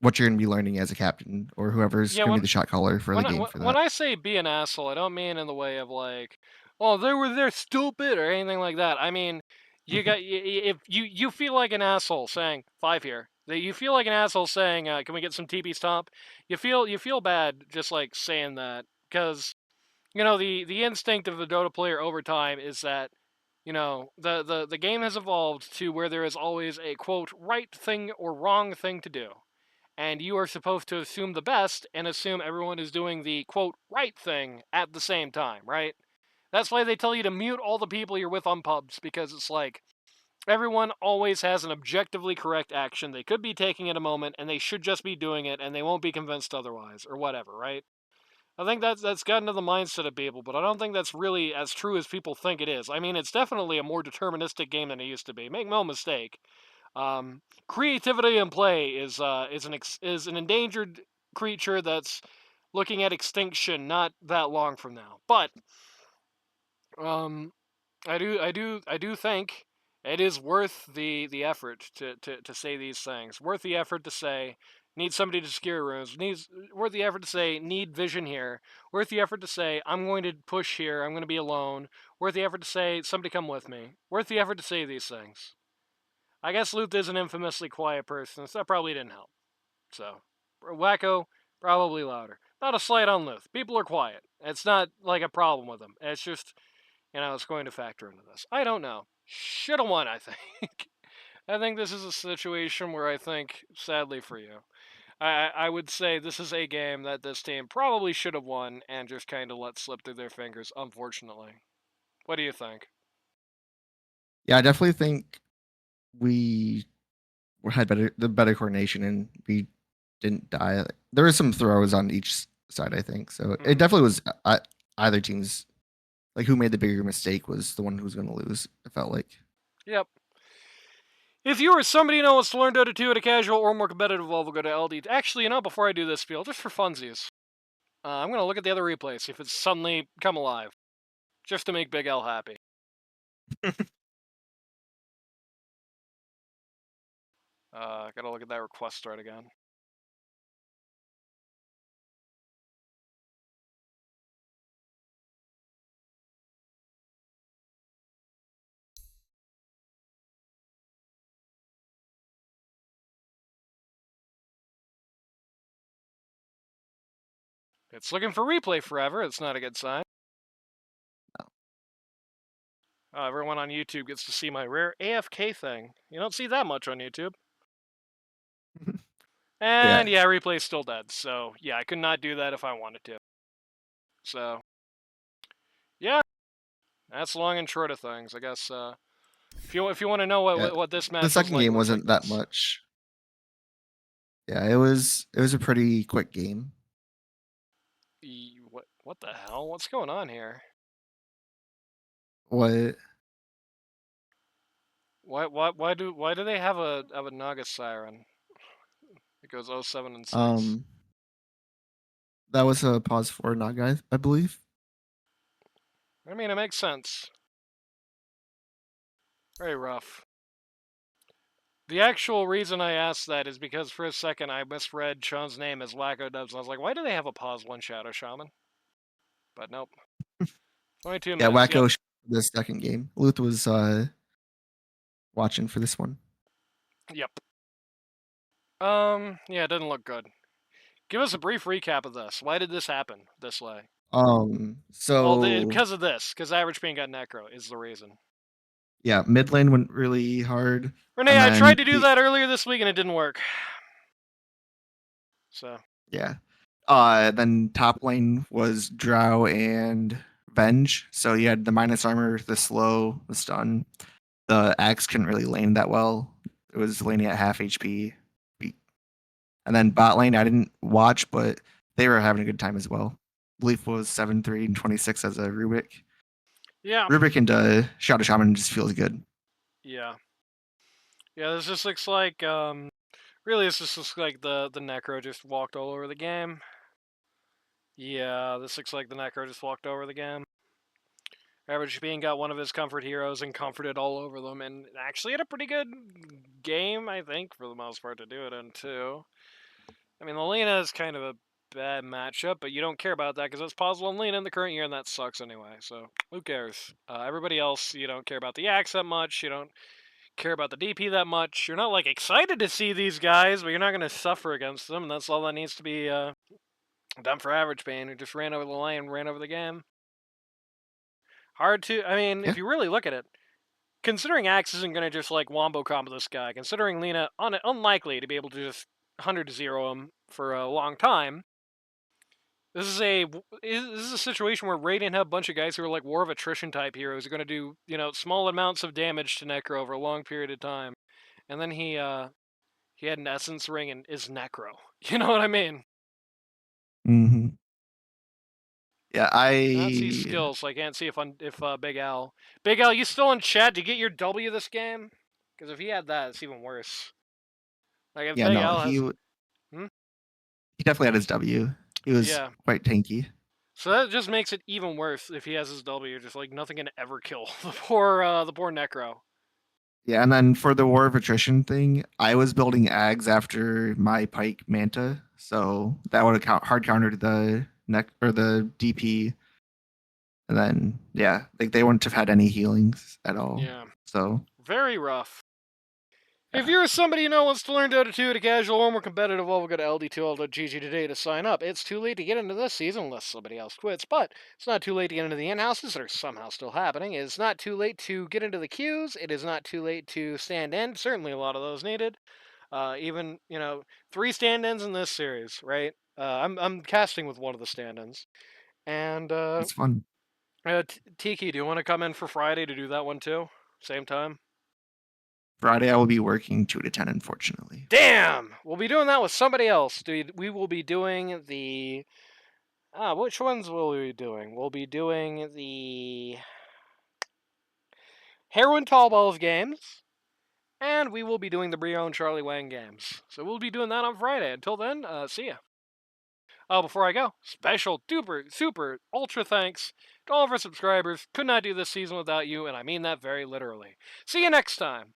what you're gonna be learning as a captain or whoever's Yeah, gonna be the shot caller for the game for when that. I say be an asshole, I don't mean in the way of like, oh, they're stupid or anything like that. I mean, if you feel like an asshole saying 5 here, that you feel like an asshole saying, can we get some TP stomp? You feel bad just like saying that because the instinct of the Dota player over time is that the game has evolved to where there is always a quote right thing or wrong thing to do, and you are supposed to assume the best and assume everyone is doing the quote right thing at the same time, right? That's why they tell you to mute all the people you're with on pubs, because it's like everyone always has an objectively correct action they could be taking at a moment, and they should just be doing it, and they won't be convinced otherwise, or whatever, right? I think that's gotten to the mindset of people, but I don't think that's really as true as people think it is. I mean, it's definitely a more deterministic game than it used to be. Make no mistake. Creativity in play is an endangered creature that's looking at extinction not that long from now. But um, I do think it is worth the effort to say these things. Worth the effort to say need somebody to secure rooms. Needs worth the effort to say need vision here. Worth the effort to say I'm going to push here. I'm going to be alone. Worth the effort to say somebody come with me. Worth the effort to say these things. I guess Luth is an infamously quiet person, so that probably didn't help. So, Wacko, probably louder. Not a slight on Luth. People are quiet. It's not like a problem with them. It's just, it's going to factor into this. I don't know. Should have won, I think. I think this is a situation where I think, sadly for you, I would say this is a game that this team probably should have won and just kind of let slip through their fingers, unfortunately. What do you think? Yeah, I definitely think we had better coordination and we didn't die. There were some throws on each side, I think. So it Mhm. definitely was either team's like who made the bigger mistake was the one who was going to lose. It felt like. Yep. If you or somebody who wants to learn Dota 2 at a casual or more competitive level, go to LD. Actually, before I do this spiel, just for funsies, I'm going to look at the other replay, see if it's suddenly come alive, just to make Big L happy. Gotta look at that request thread again. It's looking for replay forever. It's not a good sign. Everyone on YouTube gets to see my rare AFK thing. You don't see that much on YouTube. Yeah. And yeah, replay's still dead. So yeah, I could not do that if I wanted to. So yeah, that's long and short of things. I guess if you want to know Yeah. what this The match was second like, it game looks like wasn't that this. much. Yeah, it was a pretty quick game. What the hell? What's going on here? What Why do they have a Naga siren? It goes 07 and 6. um that was a pause for Naga, I believe. I mean, it makes sense. Very rough. The actual reason I asked that is because for a second I misread Sean's name as Wacko Dubs, and I was like, why do they have a pause one Shadow Shaman? But nope. 22 Yeah, minutes. Yep. Wacko the second game. Luth was watching for this one. Yep. Yeah, it doesn't look good. Give us a brief recap of this. Why did this happen this way? Well, So because of this, because Average Pain got Necro is the reason. yeah, mid lane went really hard, Renee, and I tried then to do that earlier this week and it didn't work. So. yeah, Then top lane was Drow and Venge. So you had the minus armor, the slow, the stun. The axe couldn't really lane that well. It was laning at half HP. And then bot lane, I didn't watch, but they were having a good time as well. Leaf was 7-3 and 26 as a Rubik. Yeah. Rubik and Shadow Shaman just feels good. Yeah. Yeah, this just looks like, really this just looks like the Necro just walked all over the game. Yeah, this looks like the Necro just walked over the game. Average Being got one of his comfort heroes and comforted all over them, and actually had a pretty good game, I think, for the most part, to do it in, too. I mean, the Lena is kind of a bad matchup, but you don't care about that because it's possible on Lena in the current year, and that sucks anyway, so who cares? Everybody else, you don't care about the Axe that much, you don't care about the DP that much, you're not, like, excited to see these guys, but you're not going to suffer against them, and that's all that needs to be done for Average Pain, who just ran over the lane, ran over the game. Hard to, I mean, Yeah. if you really look at it, considering Axe isn't going to just, like, wombo combo this guy, considering Lena unlikely to be able to just 100-0 him for a long time, this is a situation where Radiant have a bunch of guys who are like War of Attrition type heroes who are going to do, small amounts of damage to Necro over a long period of time. And then he had an Essence Ring and is Necro. You know what I mean? Mm-hmm. Yeah, Cannot see skills, so I can't see if Big Al. Big Al, you still in chat? Did you get your W this game? Because if he had that, it's even worse. Like if yeah, Big no, Al has, he definitely had his W. He was yeah. quite tanky. So that just makes it even worse if he has his W. Just like nothing can ever kill the poor Necro. Yeah, and then for the War of Attrition thing, I was building Ags after my Pike Manta, so that would have hard countered the neck or the DP, and then yeah, like they wouldn't have had any healings at all. Yeah. So Very rough. If yeah. you're somebody who wants to learn Dota 2 at a casual or more competitive level, go to ld2l.gg today to sign up. It's too late to get into this season unless somebody else quits, but it's not too late to get into the in-houses that are somehow still happening. It's not too late to get into the queues. It is not too late to stand in. Certainly a lot of those needed. Even, 3 stand-ins in this series, right? I'm casting with one of the stand-ins. And, It's fun. Tiki, do you want to come in for Friday to do that one too? Same time? Friday I will be working 2 to 10, unfortunately. Damn! We'll be doing that with somebody else. We will be doing the... which ones will we be doing? We'll be doing the... Heroin Tall Balls games, and we will be doing the Brio and Charlie Wang games. So we'll be doing that on Friday. Until then, see ya. Oh, before I go, special, duper, super, ultra thanks to all of our subscribers. Could not do this season without you, and I mean that very literally. See you next time.